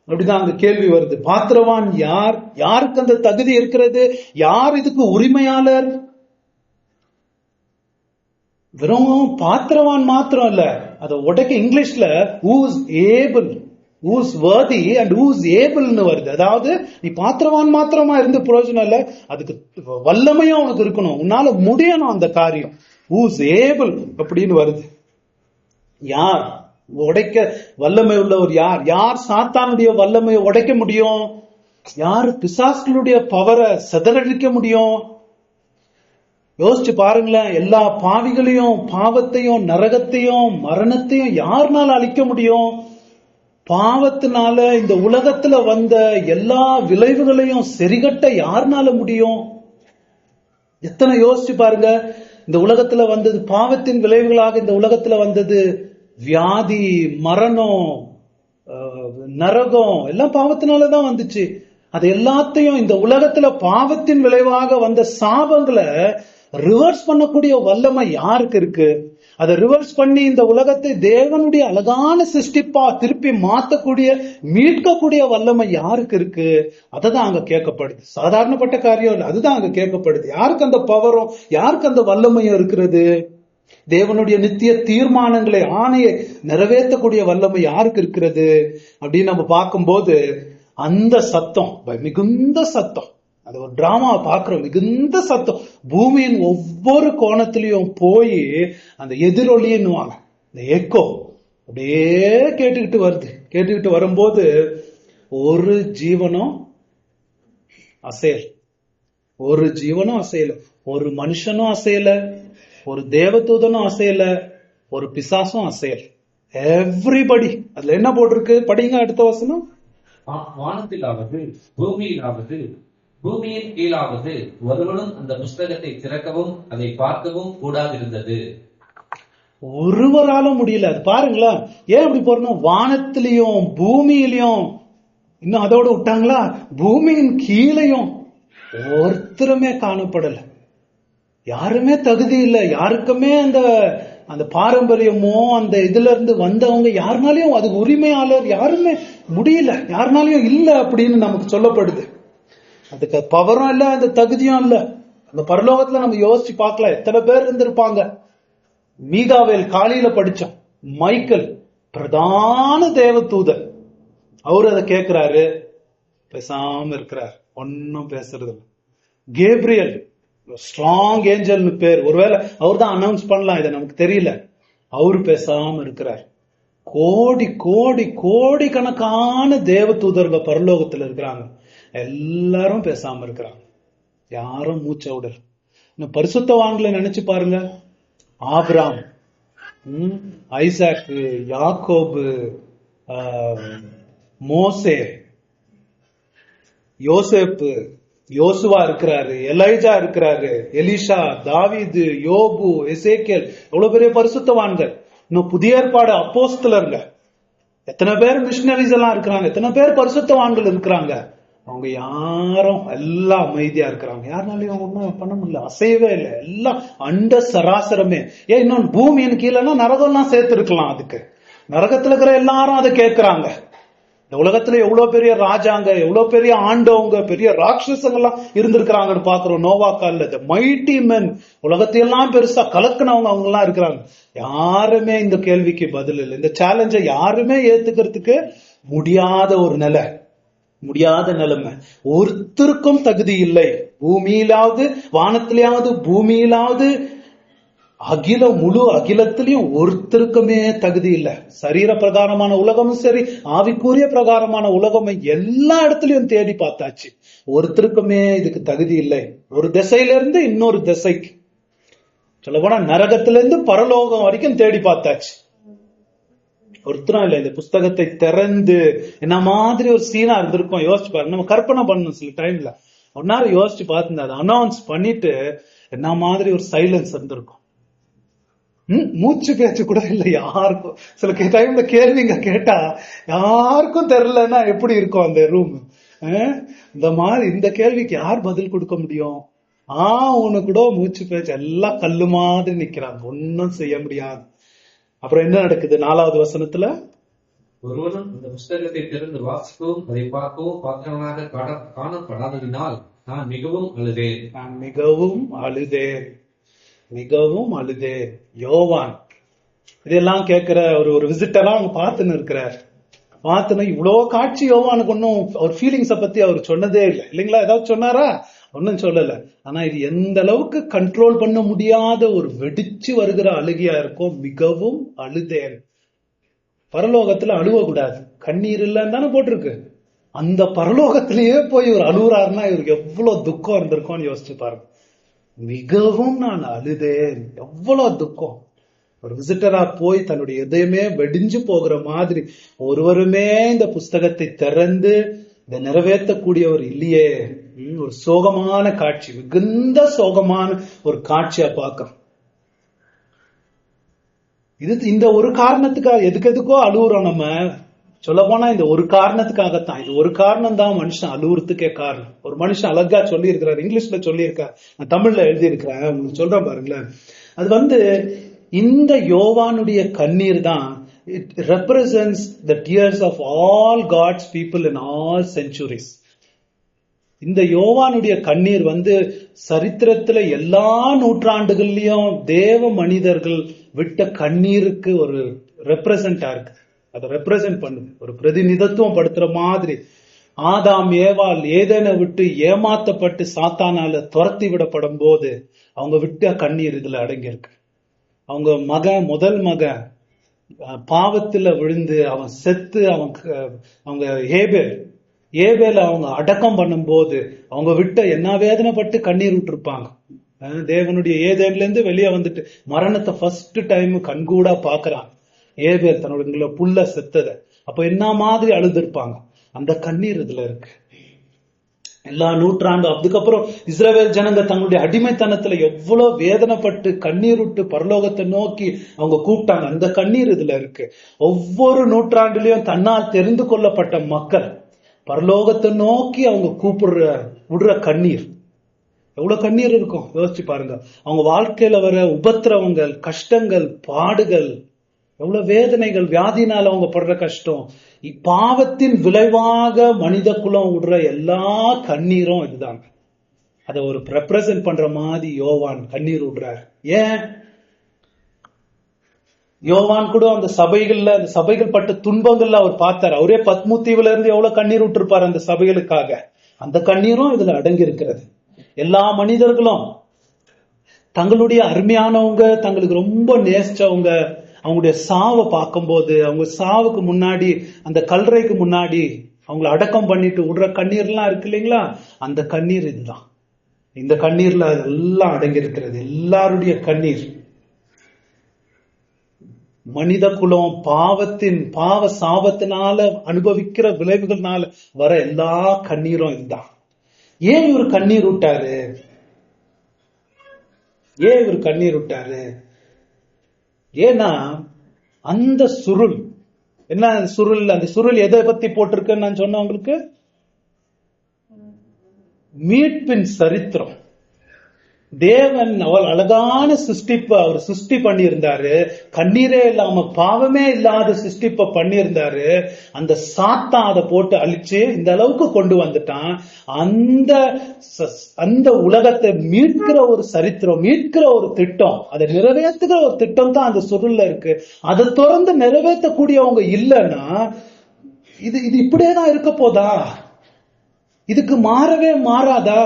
அப்படிதான் அந்த கேள்வி வருது. பாத்திரவான் யார்? யாருக்கு அந்த தகுதி இருக்கிறது? யார் இதுக்கு உரிமையாளர்? வெறும் பாத்திரவான் மாத்திரம் இல்ல, அதை உடைக்க இங்கிலீஷ்ல who is able, who's worthy and who's able ன்னு வருது. அதாவது நீ பாத்திரவான் மாத்திரமா இருந்து பிரயோஜனம் இல்ல, அதுக்கு வல்லமையும் உனக்கு இருக்கணும், உன்னால முடியணும் அந்த காரியம். who's able அப்படின்னு வருது. யார் உடைக்க வல்லமை உள்ளவர்? யார் யார் சாத்தானுடைய வல்லமையை உடைக்க முடியும்? யார் பிசாசுகளுடைய பவரை சிதறடிக்க முடியும்? யோசிச்சு பாருங்களேன். எல்லா பாவிகளையும், பாவத்தையும், நரகத்தையும், மரணத்தையும் யாருனால அழிக்க முடியும்? பாவத்தினால இந்த உலகத்துல வந்த எல்லா விளைவுகளையும் சரிகட்ட யாருனால முடியும்? எத்தனை யோசிச்சு பாருங்க. இந்த உலகத்துல வந்தது பாவத்தின் விளைவுகளாக, இந்த உலகத்துல வந்தது வியாதி, மரணம், நரகம் எல்லாம் பாவத்தினாலதான் வந்துச்சு. அது எல்லாத்தையும் இந்த உலகத்துல பாவத்தின் விளைவாக வந்த சாபங்களை ரிவர்ஸ் பண்ணக்கூடிய வல்லமை யாருக்கு இருக்கு? அதை ரிவர்ஸ் பண்ணி இந்த உலகத்தை தேவனுடைய அழகான சிருஷ்டிப்பா திருப்பி மாத்தக்கூடிய, மீட்கக்கூடிய வல்லமை யாருக்கு இருக்கு? அததான் அங்க கேட்கப்படுது. சாதாரணப்பட்ட காரியம் இல்லை, அதுதான் அங்க கேட்கப்படுது. யாருக்கு அந்த பவரும் யாருக்கு அந்த வல்லமையும் இருக்கிறது? தேவனுடைய நித்திய தீர்மானங்களை, ஆணையை நிறைவேற்றக்கூடிய வல்லமை யாருக்கு இருக்கிறது அப்படின்னு நம்ம பார்க்கும்போது, அந்த சத்தம் மிகுந்த சத்தம், அது ஒரு டிராமா பாக்குறோம், மிகுந்த சத்தம் பூமியின் ஒவ்வொரு கோணத்திலையும் போய் அந்த எதிரொலின்னுவாங்க, இந்த எக்கோ அப்படியே கேட்டுக்கிட்டு வருது. கேட்டுக்கிட்டு வரும்போது ஒரு ஜீவனும் அசையல, ஒரு ஜீவனும் அசையல, ஒரு மனுஷனும் அசையல, ஒரு தேவதூதனும் அசையல, ஒரு பிசாசும் அசையல. எவ்ரிபடி. அதுல என்ன போட்டிருக்கு படிங்க அடுத்த வசனம். வானத்திலாவது பூமியிலாவது பூமியின் கீழாவது ஒருவனும் அந்த புஸ்தகத்தை திறக்கவும் அதை பார்க்கவும் கூடாதிருந்தது. ஒருவராலும் முடியல. அது பாருங்களேன், ஏன் அப்படி போறணும்? வானத்திலையும் பூமியிலையும், இன்னும் அதோட விட்டாங்களா, பூமியின் கீழையும் ஒருத்தருமே காணப்படல. யாருமே தகுதி இல்லை, யாருக்குமே அந்த அந்த பாரம்பரியமோ அந்த இதுல இருந்து வந்தவங்க யாருனாலையும் அதுக்கு உரிமையாளர் யாருமே முடியல, யாருனாலையும் இல்ல அப்படின்னு நமக்கு சொல்லப்படுது. அதுக்கு பவரும் இல்ல, அந்த தகுதியும் இல்ல. அந்த பரலோகத்துல நம்ம யோசிச்சு பார்க்கலாம், எத்தனை பேர் இருந்திருப்பாங்க. மீகாவேல் காலையில படிச்சோம், மைக்கேல் பிரதான தேவதூதர், அவரு அதை கேட்கிறாரு, பேசாம இருக்கிறார், ஒன்னும் பேசுறது இல்லை. கேப்ரியல் ஸ்ட்ராங் ஏஞ்சல் பேர், ஒருவேளை அவர் தான் அனௌன்ஸ் பண்ணலாம், இதை நமக்கு தெரியல, அவரு பேசாம இருக்கிறார். கோடி கோடி கோடி கணக்கான தேவ தூதர்கள் பரலோகத்துல இருக்கிறாங்க, எல்லாரும் பேசாம இருக்கிறாங்க, யாரும் மூச்ச விடல. இன்னும் பரிசுத்தவான்களை நினைச்சு பாருங்க, ஆபிராம், ஐசாக்கு, யாக்கோபு, மோசே, யோசேப்பு, யோசுவா இருக்கிறாரு, எலைஜா இருக்கிறாரு, எலிஷா, தாவீது, யோபு, எசேக்கியேல், எவ்வளவு பெரிய பரிசுத்தவான்கள். இன்னும் புதிய ஏற்பாடு அப்போஸ்தலர்கள், எத்தனை பேர் மிஷனரிஸ் எல்லாம் இருக்கிறாங்க, எத்தனை பேர் பரிசுத்தவான்கள் இருக்கிறாங்க. அவங்க யாரும் எல்லாம் அமைதியா இருக்கிறாங்க, யாருனாலையும் ஒன்றும் பண்ண முடியல, அசையவே இல்லை, எல்லாம் அண்ட சராசரமே. ஏன் இன்னொன்று பூமியின் கீழேன்னா நரகம்லாம் சேர்த்து இருக்கலாம். அதுக்கு நரகத்துல இருக்கிற எல்லாரும் அதை கேட்கிறாங்க. இந்த உலகத்துல எவ்வளவு பெரிய ராஜாங்க, எவ்வளவு பெரிய ஆண்டவங்க, பெரிய ராட்சசங்கள்லாம் இருந்திருக்கிறாங்கன்னு பாக்குறோம். நோவா கால்ல மைட்டி மென், உலகத்தையெல்லாம் பெருசா கலக்குனவங்க அவங்க எல்லாம் இருக்கிறாங்க. யாருமே இந்த கேள்விக்கு பதில் இல்லை. இந்த சேலஞ்சை யாருமே ஏத்துக்கிறதுக்கு முடியாத ஒரு நிலை, முடியாத நிலைமை. ஒருத்தருக்கும் தகுதி இல்லை. பூமியிலாவது வானத்திலாவது பூமியிலாவது முழு அகிலத்திலையும் ஒருத்தருக்குமே தகுதி இல்லை. சரீர பிரகாரமான உலகமும் சரி, ஆவிக்குரிய பிரகாரமான உலகமும் எல்லா இடத்துலயும் தேடி பார்த்தாச்சு, ஒருத்தருக்குமே இதுக்கு தகுதி இல்லை. ஒரு திசையில இருந்து இன்னொரு திசைக்கு, சொல்ல போனா நரகத்திலிருந்து பரலோகம் வரைக்கும் தேடி பார்த்தாச்சு, ஒருத்தரும் இல்லை. இந்த புஸ்தகத்தை திறந்து என்ன மாதிரி ஒரு சீனா இருந்திருக்கும் யோசிச்சு பாருங்க. நம்ம கற்பனை பண்ணணும் சில டைம்ல, ஒரு நேரம் யோசிச்சு பார்த்து அதை அனௌன்ஸ் பண்ணிட்டு என்ன மாதிரி ஒரு சைலன்ஸ் இருந்திருக்கும். மூச்சு பேச்சு கூட இல்லை யாருக்கும். சில டைம்ல கேள்விங்க கேட்டா யாருக்கும் தெரியலன்னா எப்படி இருக்கும் அந்த ரூம். இந்த மாதிரி இந்த கேள்விக்கு யார் பதில் கொடுக்க முடியும்? உனக்கு கூட மூச்சு பேச்சு எல்லாம் கல்லு மாதிரி நிக்கிறாங்க, ஒன்னும் செய்ய முடியாது. அப்புறம் என்ன நடக்குது 4வது வசனத்துல? ஒருவனும் இந்த புஸ்தகத்தை திறந்து வாசிக்கவும் அதை பார்க்கவும் பாத்திரமாக காணப்படாததினால் நான் மிகவும் அழுதேன், நான் மிகவும் அழுதேன், மிகவும் அழுதேன். யோவான் இதெல்லாம் கேட்கிற ஒரு விசிட்டரா அவங்க பார்த்துன்னு இருக்கிறார். பார்த்தனா இவ்வளவு காட்சி யோவானுக்கு ஒன்னும் அவர் ஃபீலிங்ஸ பத்தி அவர் சொன்னதே இல்லை இல்லைங்களா? ஏதாவது சொன்னாரா? ஒன்னும் சொல்லல. ஆனா இது எந்த அளவுக்கு கண்ட்ரோல் பண்ண முடியாத ஒரு வெடிச்சு வருகிற அழுகையா இருக்கும். மிகவும் அழுதேன். பரலோகத்துல அழுவ கூடாது, கண்ணீர் இல்லைன்னு தானே போட்டிருக்கு. அந்த பரலோகத்திலேயே போய் ஒரு அழுவுறாருன்னா இவருக்கு எவ்வளவு துக்கம் இருந்திருக்கும்னு யோசிச்சு பாருங்க. மிகவும் நான் அழுதேன், எவ்வளவு துக்கம். ஒரு விசிட்டரா போய் தன்னுடைய எதையுமே வெடிஞ்சு போகிற மாதிரி ஒருவருமே இந்த புஸ்தகத்தை திறந்து இதை நிறைவேற்றக்கூடியவர் இல்லையே. ஒரு சோகமான காட்சி, மிகுந்த சோகமான ஒரு காட்சியா பார்க்கிறோம். இது இந்த ஒரு காரணத்துக்காக எதுக்கோ அழுகுறோம். நம்ம சொல்ல போனா இந்த ஒரு காரணத்துக்காகத்தான். இது ஒரு காரணம் தான் மனுஷன் அழுகுறதுக்கே காரணம். ஒரு மனுஷன் அழகா சொல்லி இருக்கிறார், இங்கிலீஷ்ல சொல்லி இருக்கார், நான் தமிழ்ல எழுதி இருக்கிறேன், உங்களுக்கு சொல்றேன் பாருங்களேன். அது இந்த யோவானுடைய கண்ணீர் தான், it represents the tears of all God's people in all centuries. இந்த யோவானுடைய கண்ணீர் சரித்திரத்துல எல்லா நூற்றாண்டுகள்லயும் தேவ மனிதர்கள் விட்ட கண்ணீருக்கு ஒரு ரெப்ரசன்டா இருக்கு. அதை ரெப்ரசன்ட் பண்ணுது, ஒரு பிரதிநிதித்துவம் படுத்துற மாதிரி. ஆதாம் ஏவாள் ஏதேனை விட்டு ஏமாத்தப்பட்டு சாத்தானால துரத்தி விடப்படும் போது அவங்க விட்ட கண்ணீர் இதுல அடங்கியிருக்கு. அவங்க முதல் மகன் பாவத்துல விழுந்து அவன் செத்து அவங்க ஏபேல அவங்க அடக்கம் பண்ணும் போது அவங்க விட்ட என்ன வேதனைப்பட்டு கண்ணீர் விட்டுருப்பாங்க. தேவனுடைய ஏதேன்ல இருந்து வெளியே வந்துட்டு மரணத்தை ஃபர்ஸ்ட் டைம் கண்கூடா பாக்குறாங்க. ஏபேல் தன்னோட புல்ல செத்தத அப்ப என்ன மாதிரி அழுதுருப்பாங்க. அந்த கண்ணீர் இதுல இருக்கு. எல்லா நூற்றாண்டு அதுக்கப்புறம் இஸ்ரவேல் ஜனங்க தங்களுடைய அடிமைத்தனத்துல எவ்வளவு வேதனைப்பட்டு கண்ணீர் விட்டு பரலோகத்தை நோக்கி அவங்க கூப்பிட்டாங்க. அந்த கண்ணீர் இதுல இருக்கு. ஒவ்வொரு நூற்றாண்டிலையும் தன்னால் தெரிந்து கொள்ளப்பட்ட மக்கள் பரலோகத்தை நோக்கி அவங்க விடுற கண்ணீர் எவ்வளவு கண்ணீர் இருக்கும் யோசிச்சு பாருங்க. அவங்க வாழ்க்கையில வர உபத்திரவங்கள், கஷ்டங்கள், பாடுகள், எவ்வளவு வேதனைகள், வியாதினால அவங்க படுற கஷ்டம், பாவத்தின் விளைவாக மனித குலம் விடுற எல்லா கண்ணீரும் இதுதாங்க. அதை ஒரு ரெப்ரசன்ட் பண்ற மாதிரி யோவான் கண்ணீர் விடுறாரு. ஏன்? யோவான் கூட அந்த சபைகள் பட்ட துன்பங்கள்ல அவர் பார்த்தார். அவரே பத்மூத்தீவுல இருந்து எவ்வளவு கண்ணீர் விட்டுருப்பாரு அந்த சபைகளுக்காக. அந்த கண்ணீரும் இதுல அடங்கி இருக்கிறது. எல்லா மனிதர்களும் தங்களுடைய அருமையானவங்க, தங்களுக்கு ரொம்ப நேசிச்சவங்க, அவங்களுடைய சாவை பார்க்கும்போது, அவங்க சாவுக்கு முன்னாடி அந்த கல்லறைக்கு முன்னாடி அவங்களை அடக்கம் பண்ணிட்டு விடுற கண்ணீர்லாம் இருக்கு இல்லைங்களா? அந்த கண்ணீர் இதுதான். இந்த கண்ணீர்ல எல்லாம் அடங்கி இருக்கிறது. எல்லாருடைய கண்ணீர். மனித குலம் பாவ சாபத்தினால அனுபவிக்கிற விளைவுகள்னால வர எல்லா கண்ணீரும் இதுதான். ஏன் இவர் கண்ணீர் விட்டாரு? ஏன்னா அந்த சுருள் என்ன சுருள், அந்த சுருள் எதை பத்தி போட்டிருக்குன்னு நான் சொன்ன உங்களுக்கு, மீட்பின் சரித்திரம். தேவன் அவள் அழகான சிருஷ்டிப்ப அவர் சிருஷ்டி பண்ணியிருந்தாரு. கண்ணீரே இல்லாம பாவமே இல்லாத சிருஷ்டிப்ப பண்ணியிருந்தாரு. அந்த சாத்தான் அதை போட்டு அழிச்சு இந்த அளவுக்கு கொண்டு வந்துட்டான். அந்த உலகத்தை மீட்கிற ஒரு சரித்திரம், மீட்கிற ஒரு திட்டம், அதை நிறைவேற்றுகிற ஒரு திட்டம் தான் அந்த சுருள்ல இருக்கு. அதை தொடர்ந்து நிறைவேற்றக்கூடியவங்க இல்லைன்னா இது இப்படியேதான் இருக்க போதா? இதுக்கு மாறவே மாறாதா?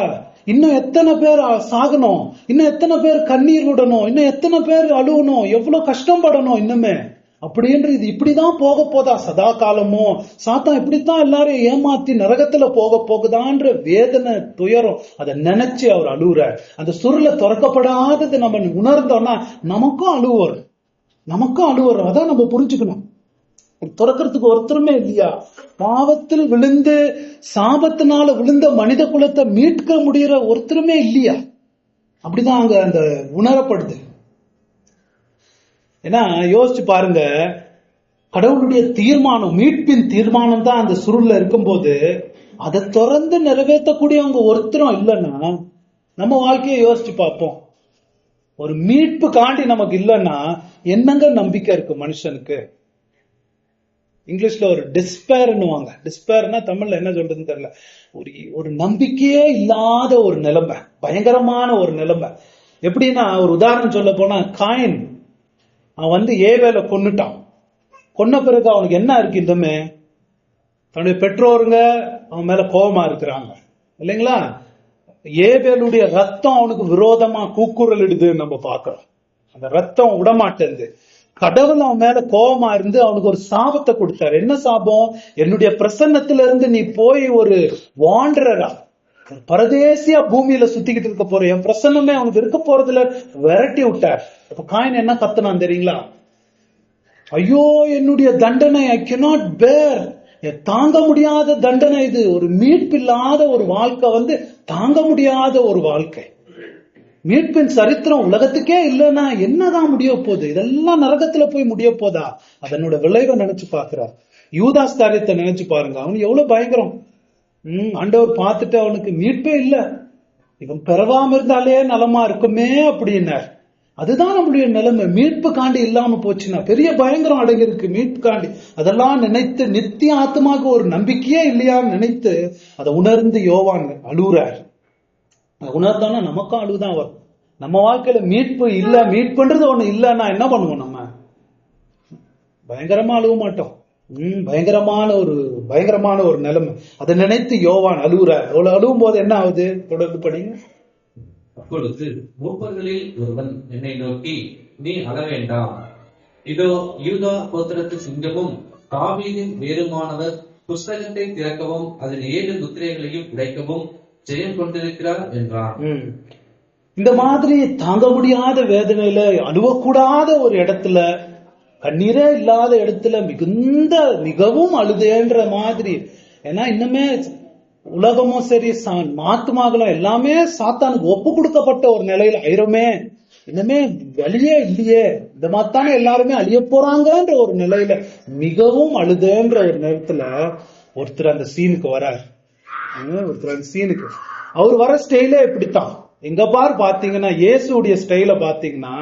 இன்னும் எத்தனை பேர் சாகணும், இன்னும் எத்தனை பேர் கண்ணீர் விடணும், இன்னும் எத்தனை பேர் அழுவணும், எவ்வளவு கஷ்டப்படணும் இன்னுமே அப்படின்றது. இது இப்படிதான் போக போதா சதா காலமும்? சாத்தான் இப்படித்தான் எல்லாரையும் ஏமாத்தி நரகத்துல போகுதான்ற வேதனை, துயரம், அதை நினைச்சு அவர் அழுவுறார். அந்த சுருளை திறக்கப்படாதது நம்ம உணர்ந்தோம்னா நமக்கும் அழுவுறோம். அதான் நம்ம புரிஞ்சுக்கணும். துறக்கிறதுக்கு ஒருத்தருமே இல்லையா? பாவத்தில் விழுந்து சாபத்தினால விழுந்த மனித குலத்தை மீட்க முடிகிற ஒருத்தருமே இல்லையா? அப்படிதான் அங்க அந்த உணரப்படுது. ஏன்னா யோசிச்சு பாருங்க, கடவுளுடைய தீர்மானம், மீட்பின் தீர்மானம் தான் அந்த சுருள்ல இருக்கும்போது அதை தொடர்ந்து நிறைவேற்றக்கூடியவங்க ஒருத்தரும் இல்லைன்னா நம்ம வாழ்க்கையை யோசிச்சு பார்ப்போம். ஒரு மீட்பு காண்டி நமக்கு இல்லைன்னா என்னங்க நம்பிக்கை இருக்கு மனுஷனுக்கு? இங்கிலீஷ்ல ஒரு டிஸ்பேர்னுவாங்க. டிஸ்பேர்னா தமிழ்ல என்ன சொல்றதுன்னு தெரியல. ஒரு நம்பிக்கையே இல்லாத ஒரு நிலைமை, பயங்கரமான ஒரு நிலைமை. எப்படின்னா ஒரு உதாரணம் சொல்ல போனா, காயின் அவன் ஏவேல கொன்னுட்டான். கொன்ன பிறகு அவனுக்கு என்ன இருக்கு? இன்னுமே தன்னுடைய பெற்றோருங்க அவன் மேல கோபமா இருக்கிறாங்க இல்லைங்களா. ஏபேலுடைய ரத்தம் அவனுக்கு விரோதமா கூக்குரல் இடுதுன்னு நம்ம பாக்குறோம். அந்த ரத்தம் விடமாட்டேங்குது. கடவுள் அவன் மேல கோபமா இருந்து அவனுக்கு ஒரு சாபத்தை கொடுத்தாரு. என்ன சாபம்? என்னுடைய பிரசன்னத்துல இருந்து நீ போய் ஒரு வாண்டரரா, பரதேசியா பூமியில சுத்திக்கிட்டு இருக்க போற, என் பிரசன்னமே அவனுக்கு இருக்க போறதுல விரட்டி விட்டார். அப்ப காயின் என்ன கத்துனான் தெரியுங்களா? ஐயோ என்னுடைய தண்டனை, ஐ cannot bear, தாங்க முடியாத தண்டனை இது. ஒரு மீட்பில்லாத ஒரு வாழ்க்கை தாங்க முடியாத ஒரு வாழ்க்கை. மீட்பின் சரித்திரம் உலகத்துக்கே இல்லைன்னா என்னதான் முடிய போகுது? இதெல்லாம் நரகத்துல போய் முடிய போதா? அதனோட விளைவை நினைச்சு பாக்குறார். யூதாஸ் காரியத்தை நினைச்சு பாருங்க, அவன் எவ்வளவு பயங்கரம். ஆண்டவர் பார்த்துட்டு அவனுக்கு மீட்பே இல்ல, இவன் பெறவாம இருந்தாலே நலமா இருக்குமே அப்படின்னார். அதுதான் நம்மளுடைய நிலைமை. மீட்பு காண்டி இல்லாம போச்சுன்னா பெரிய பயங்கரம் அடங்கி இருக்கு மீட்பு காண்டி. அதெல்லாம் நினைத்து நித்திய ஆத்மாக்கு ஒரு நம்பிக்கையே இல்லையான்னு நினைத்து அதை உணர்ந்து யோவான் அழுகுறார். உணர்ந்தோம்னா நமக்கும் அழுகுதான் வரும். நம்ம வாழ்க்கையில மீட்பு இல்ல, மீட்புன்றது ஒண்ணு இல்லைன்னா என்ன பண்ணுவோம்? நம்ம பயங்கரமா அழுக மாட்டோம். பயங்கரமான ஒரு நிலைமை. அதை நினைத்து யோவான் அழுகுறார். அவ்வளவு அழுகும் போது என்ன ஆகுது? தொடர்ந்து படிங்க. அப்பொழுது மூப்பர்களில் ஒருவன் என்னை நோக்கி, நீ அழ வேண்டாம், இதோ யூதா கோத்திரத்து சிங்கமும் தாவீதின் வேறுமானவர் புஸ்தகத்தை திறக்கவும் அதன் 7 முத்திரைகளையும் உடைக்கவும் ஜெயம் கொண்டிருக்கிறார் என்றான். இந்த மாதிரி தாங்க முடியாத வேதனையில, அழுவக்கூடாத ஒரு இடத்துல, கண்ணீரே இல்லாத இடத்துல மிகவும் அழுதேன்ற மாதிரி. ஏன்னா இன்னுமே உலகமும் சரி ஆத்துமாக்களும் எல்லாமே சாத்தானுக்கு ஒப்பு கொடுக்கப்பட்ட ஒரு நிலையில ஆயிரமே. இன்னுமே வெளியே இல்லையே, இந்த மாதிரித்தானே எல்லாருமே அழிய போறாங்கன்ற ஒரு நிலையில மிகவும் அழுதேன்ற ஒரு நேரத்துல ஒருத்தர் அந்த சீனுக்கு வரார். ஒருத்தர் அந்த சீனுக்கு அவர் வர ஸ்டைலே இப்படித்தான். எங்க பாத்தீங்கன்னா இயேசுடைய ஸ்டைல பாத்தீங்கன்னா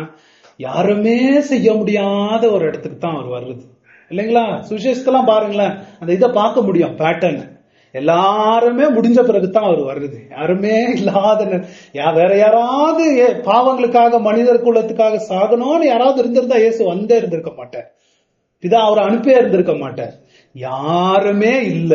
யாருமே செய்ய முடியாத ஒரு இடத்துக்கு தான் அவர் வர்றது இல்லைங்களா. சுவிசேஷத்தெல்லாம் பாருங்களேன், அந்த இதை பார்க்க முடியும் பேட்டர்ன். எல்லாருமே முடிஞ்ச பிறகுதான் அவர் வருது. யாருமே இல்லாத வேற யாராவது பாவங்களுக்காக மனிதர் குலத்துக்காக சாகணும்னு யாராவது இருந்திருந்தா இயேசு வந்தே இருந்திருக்க மாட்டார். இதான் அவர் அனுப்பியே இருந்திருக்க மாட்டார். யாருமே இல்ல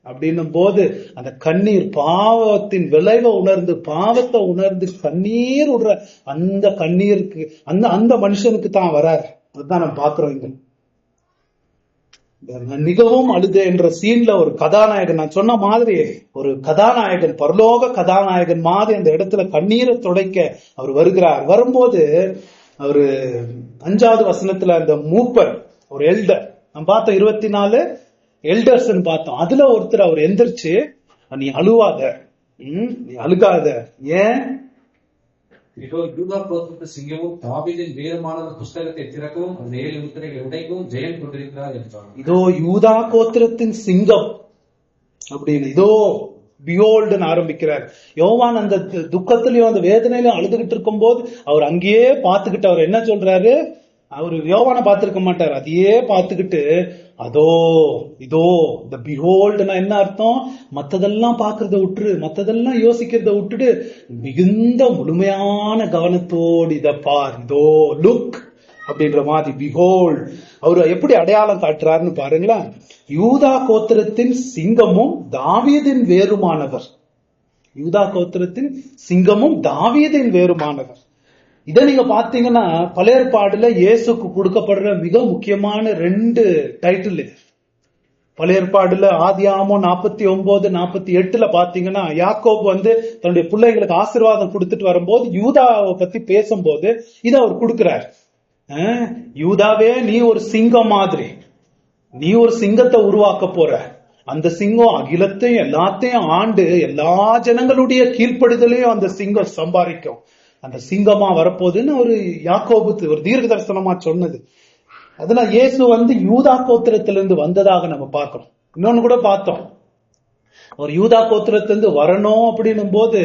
அப்படின்னும் போது அந்த கண்ணீர், பாவத்தின் விளைவை உணர்ந்து பாவத்தை உணர்ந்து கண்ணீர் விடுற அந்த கண்ணீருக்கு அந்த மனுஷனுக்கு தான் வரார். அதுதான் நம்ம பாக்குறோம். இங்க மிகவும் அழுது என்ற சீன்ல ஒரு கதாநாயகன், நான் சொன்ன மாதிரி ஒரு கதாநாயகன், பரலோக கதாநாயகன் மாதிரி அந்த இடத்துல கண்ணீரை துடைக்க அவர் வருகிறார். வரும்போது அவரு 5வது வசனத்துல அந்த மூப்பர், ஒரு எல்டர் நம்ம பார்த்தோம், 24 எல்டர்ஸ் பார்த்தோம். அதுல ஒருத்தர் அவர் எந்திரிச்சு, நீ அழுவாத, நீ அழுகாத, ஏன்? இதோ யூதா கோத்திரத்து சிங்கமும் தாவீதின் வேறுமானவர் புஸ்தகத்தை திறக்கவும் அந்த 7 முத்திரைகளை உடைக்கவும் ஜெயம் கொண்டிருக்கிறார் என்றார். இதோ யூதா கோத்திரத்தின் சிங்கம் அப்படின்னு, இதோ பியோல்டுன்னு ஆரம்பிக்கிறார் யோவான். அந்த துக்கத்திலையும் அந்த வேதனையிலும் அழுதுகிட்டு இருக்கும் போது அவர் அங்கேயே பார்த்துக்கிட்டு அவர் என்ன சொல்றாரு? அவரு யோவானை பார்த்திருக்க மாட்டார், அதையே பார்த்துக்கிட்டு அதோ இதோ இந்த பிஹோல்டுனா என்ன அர்த்தம்? மத்ததெல்லாம் பாக்குறத விட்டுரு, மத்ததெல்லாம் யோசிக்கிறத விட்டுட்டு மிகுந்த முழுமையான கவனத்தோடு இத பார், இதோ லுக் அப்படின்ற மாதிரி பிஹோல்ட். அவரு எப்படி அடையாளம் காட்டுறாருன்னு பாருங்களேன். யூதா கோத்திரத்தின் சிங்கமும் தாவீதின் வேறுமானவர். யூதா கோத்திரத்தின் சிங்கமும் தாவீதின் வேறுமானவர். இதை நீங்க பாத்தீங்கன்னா பழைய ஏற்பாடுல இயேசுக்கு கொடுக்கப்படுற மிக முக்கியமான 2 டைட்டில் இது. பழைய ஏற்பாடுல ஆதியாகமம் 49-48 பாத்தீங்கன்னா யாக்கோபு தன்னுடைய பிள்ளைங்களுக்கு ஆசீர்வாதம் கொடுத்துட்டு வரும்போது யூதாவை பத்தி பேசும்போது இதை அவர் கொடுக்கிறார். யூதாவே, நீ ஒரு சிங்கம் மாதிரி, நீ ஒரு சிங்கத்தை உருவாக்க போற. அந்த சிங்கம் அகிலத்தையும் எல்லாத்தையும் ஆண்டு எல்லா ஜனங்களுடைய கீழ்ப்படுதலையும் அந்த சிங்கம் சம்பாதிக்கும். அந்த சிங்கமா வரப்போகுதுன்னு ஒரு யாக்கோபு ஒரு தீர்க்க தரிசனமா சொன்னது. அதனால இயேசு யூதா கோத்திரத்திலிருந்து வந்ததாக நம்ம பார்க்கிறோம். இன்னொன்னு கூட பார்த்தோம், அவர் யூதா கோத்திரத்திலிருந்து வரணும் அப்படின்னும் போது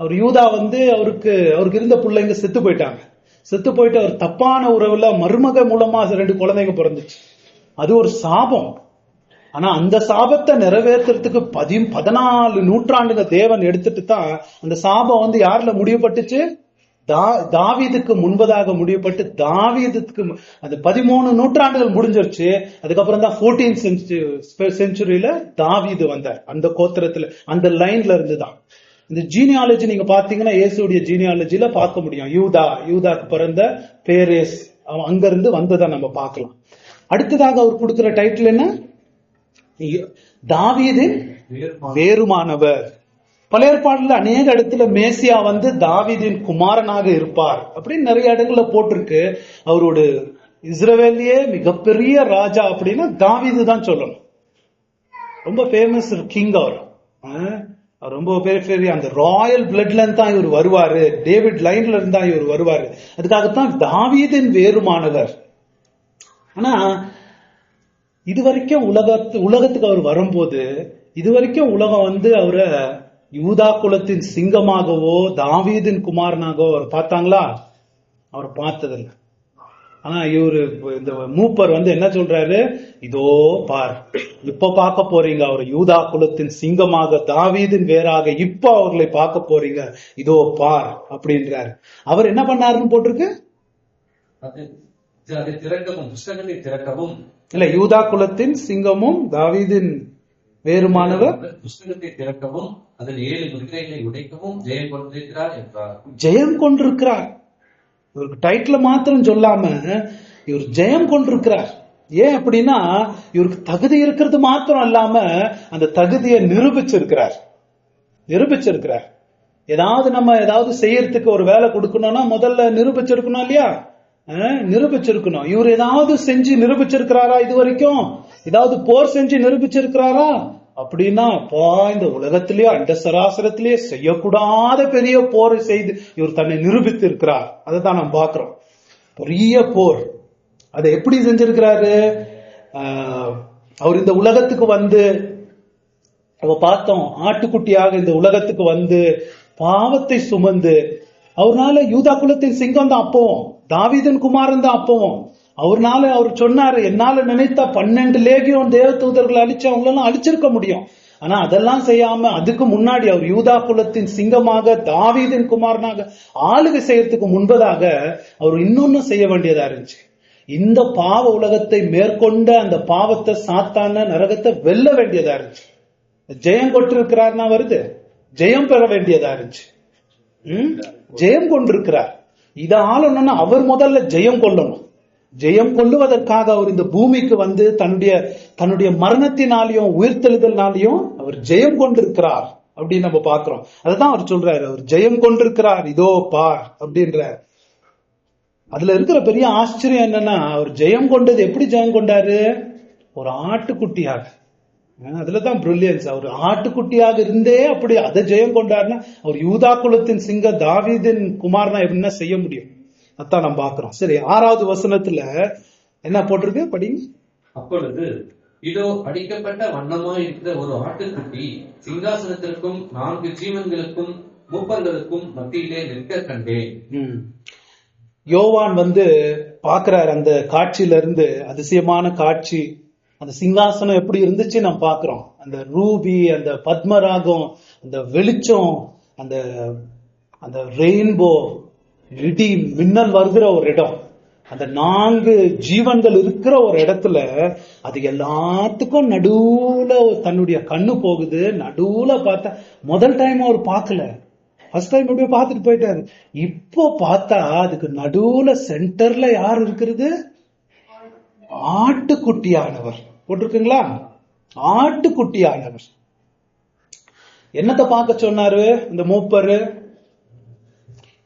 அவர் யூதா அவருக்கு இருந்த பிள்ளைங்க செத்து போயிட்டாங்க. செத்து போயிட்டு அவர் தப்பான உறவுல மருமக மூலமா 2 குழந்தைங்க பிறந்துச்சு. அது ஒரு சாபம். ஆனா அந்த சாபத்தை நிறைவேற்றுறதுக்கு 14 நூற்றாண்டுங்க தேவன் எடுத்துட்டு தான் அந்த சாபம் யாருல முடிவுபட்டுச்சு? தாவீதுக்கு முன்பதாக முடியப்பட்டு தாவீதுக்கு அது 13 நூற்றாண்டுகள் முடிஞ்சிருச்சு. அதுக்கப்புறம் தான் 14th செஞ்சுரியில தாவீது வந்தார். அந்த கோத்திரத்துல அந்த லைன்ல இருந்துதான். இந்த ஜீனியாலஜி நீங்க பாத்தீங்கன்னா இயேசுடைய ஜீனியாலஜில பார்க்க முடியும். யூதாக்கு பிறந்த பேரேஸ் அங்க இருந்து வந்ததை நம்ம பார்க்கலாம். அடுத்ததாக அவர் கொடுக்கிற டைட்டில் என்ன? தாவீதின் வேறுமானவர். பழைய ஏற்பாடுல அநேக இடத்துல மேசியா வந்து தாவீதின் குமாரனாக இருப்பார் அப்படின்னு நிறைய இடங்கள்ல போட்டிருக்கு. அவரோட இஸ்ரவேலியே மிகப்பெரிய ராஜா அப்படின்னா தாவீது தான் சொல்லணும். ரொம்ப ஃபேமஸ் கிங் அவர். ரொம்ப பெரிய அந்த ராயல் பிளட்ல இருந்து தான் இவர் வருவாரு. டேவிட் லைன்ல இருந்து தான் இவர் வருவாரு. அதுக்காகத்தான் தாவீதின் வேறுமானவர். ஆனா இதுவரைக்கும் உலகத்துக்கு அவர் வரும்போது இதுவரைக்கும் உலகம் வந்து அவரை யூதா குலத்தின் சிங்கமாகவோ தாவீதின் குமாரனாகவோ அவர் பார்த்தாங்களா? அவர் பார்த்ததில்லை. ஆனா இவரு இந்த மூப்பர் வந்து என்ன சொல்றாரு? இதோ பார், இப்ப பார்க்க போறீங்க அவர் யூதா குலத்தின் சிங்கமாக தாவீதின் வேறாக இப்ப அவர்களை பார்க்க போறீங்க, இதோ பார் அப்படின்றாரு. அவர் என்ன பண்ணாருன்னு போட்டிருக்கு? திறக்கவும் இல்ல, யூதா குலத்தின் சிங்கமும் தாவீதின் வேறுமானவர் புஸ்தகத்தை திறக்கவும் அதில் 7 முத்திரைகளை உடைக்கவும் ஜெயம் கொண்டிருக்கிறார் என்றார். ஜெயம் கொண்டிருக்கிறார். இவருக்கு டைட்டில் மாத்திரம் சொல்லாம இவர் ஜெயம் கொண்டிருக்கிறார். ஏன் அப்படின்னா இவருக்கு தகுதி இருக்கிறது மாத்திரம் இல்லாம அந்த தகுதியை நிரூபிச்சிருக்கிறார். ஏதாவது செய்யறதுக்கு ஒரு வேலை கொடுக்கணும்னா முதல்ல நிரூபிச்சிருக்கணும் இல்லையா? நிரூபிச்சிருக்கணும். இவர் ஏதாவது செஞ்சு நிரூபிச்சிருக்கிறாரா? இது வரைக்கும் ஏதாவது போர் செஞ்சு நிரூபிச்சிருக்கிறாரா? அப்படின்னா இந்த உலகத்திலேயே அண்ட சராசரத்திலேயே செய்யக்கூடாத பெரிய போரை செய்து இவர் தன்னை நிரூபித்து இருக்கிறார். அதை தான் நாம் பார்க்கிறோம். பெரிய போர். அதை எப்படி செஞ்சிருக்கிறாரு? அவர் இந்த உலகத்துக்கு வந்து பார்த்தோம், ஆட்டுக்குட்டியாக இந்த உலகத்துக்கு வந்து பாவத்தை சுமந்து, அவர்னால யூதா குலத்தின் சிங்கம் தான் அப்பவும், தாவீதின் குமாரன் தான் அப்பவும். அவர்னால அவர் சொன்னாரு, என்னால நினைத்தா 12 லேகியோன் தேவ தூதர்களை அழிச்சு அவங்களெல்லாம் அழிச்சிருக்க முடியும். ஆனா அதெல்லாம் செய்யாம அதுக்கு முன்னாடி அவர் யூதா குலத்தின் சிங்கமாக தாவீதின் குமாரனாக ஆளுகை செய்யறதுக்கு முன்பதாக அவர் இன்னொன்னு செய்ய வேண்டியதா இருந்துச்சு. இந்த பாவ உலகத்தை மேற்கொண்ட அந்த பாவத்தை, சாத்தான நரகத்தை வெல்ல வேண்டியதா இருந்துச்சு. ஜெயம் கொண்டிருக்கிறார்னா வருது, ஜெயம் பெற வேண்டியதா இருந்துச்சு. ஜெயம் கொண்டிருக்கிறார். இதை ஆளணும்னா அவர் முதல்ல ஜெயம் கொள்ளணும். ஜெயம் கொள்ளுவதற்காக அவர் இந்த பூமிக்கு வந்து தன்னுடைய மரணத்தினாலையும் உயிர்த்தெழுதல்னாலையும் அவர் ஜெயம் கொண்டிருக்கிறார் அப்படின்னு நம்ம பாக்குறோம். அதுதான் அவர் சொல்றாரு, அவர் ஜெயம் கொண்டிருக்கிறார், இதோ பார் அப்படின்றார். அதுல இருக்கிற பெரிய ஆச்சரியம் என்னன்னா, அவர் ஜெயம் கொண்டது எப்படி ஜெயம் கொண்டாரு? ஒரு ஆட்டுக்குட்டியாக. அதுலதான் பிரில்லியன்ஸ். அவர் ஆட்டுக்குட்டியாக இருந்தே அப்படி அதை ஜெயம் கொண்டாருன்னா அவர் யூதா குலத்தின் சிங்க தாவீதின் குமாரனா எப்படின்னா செய்ய முடியும். அதான் நம்ம பாக்குறோம். சரி, 6வது வசனத்துல என்ன போட்டிருக்கு படிங்க. அப்பொழுது இதோ அடிக்கப்பட்ட வண்ணமாய் இருக்கிற ஒரு ஆட்டுக்குட்டி சிங்காசனத்திற்கும் 4 ஜீவன்களுக்கும் மூப்பர்களுக்கும் மத்தியிலே நிற்க கண்டேன். யோவான் வந்து பாக்குறாரு அந்த காட்சியில இருந்து, அதிசயமான காட்சி. அந்த சிங்காசனம் எப்படி இருந்துச்சு நம்ம பாக்குறோம். அந்த ரூபி, அந்த பத்மராகம், அந்த வெளிச்சம், அந்த ரெயின்போ, இடி மின்னல் வருகிற ஒரு இடம், அந்த 4 ஜீவன்கள் இருக்கிற ஒரு இடத்துல அது எல்லாத்துக்கும் நடுவுல தன்னுடைய கண்ணு போகுது. நடுவுல பார்த்தா முதல் டைம் அவர் பார்க்கல, ஃபர்ஸ்ட் டைம் அப்படியே பார்த்துட்டு போயிட்டாரு. இப்போ பார்த்தா அதுக்கு நடுவுல சென்டர்ல யார் இருக்கிறது? ஆட்டுக்குட்டியானவர் போட்டிருக்குங்களா? ஆட்டுக்குட்டியானவர். என்னத்தை பார்க்க சொன்னாரு இந்த மூப்பரு?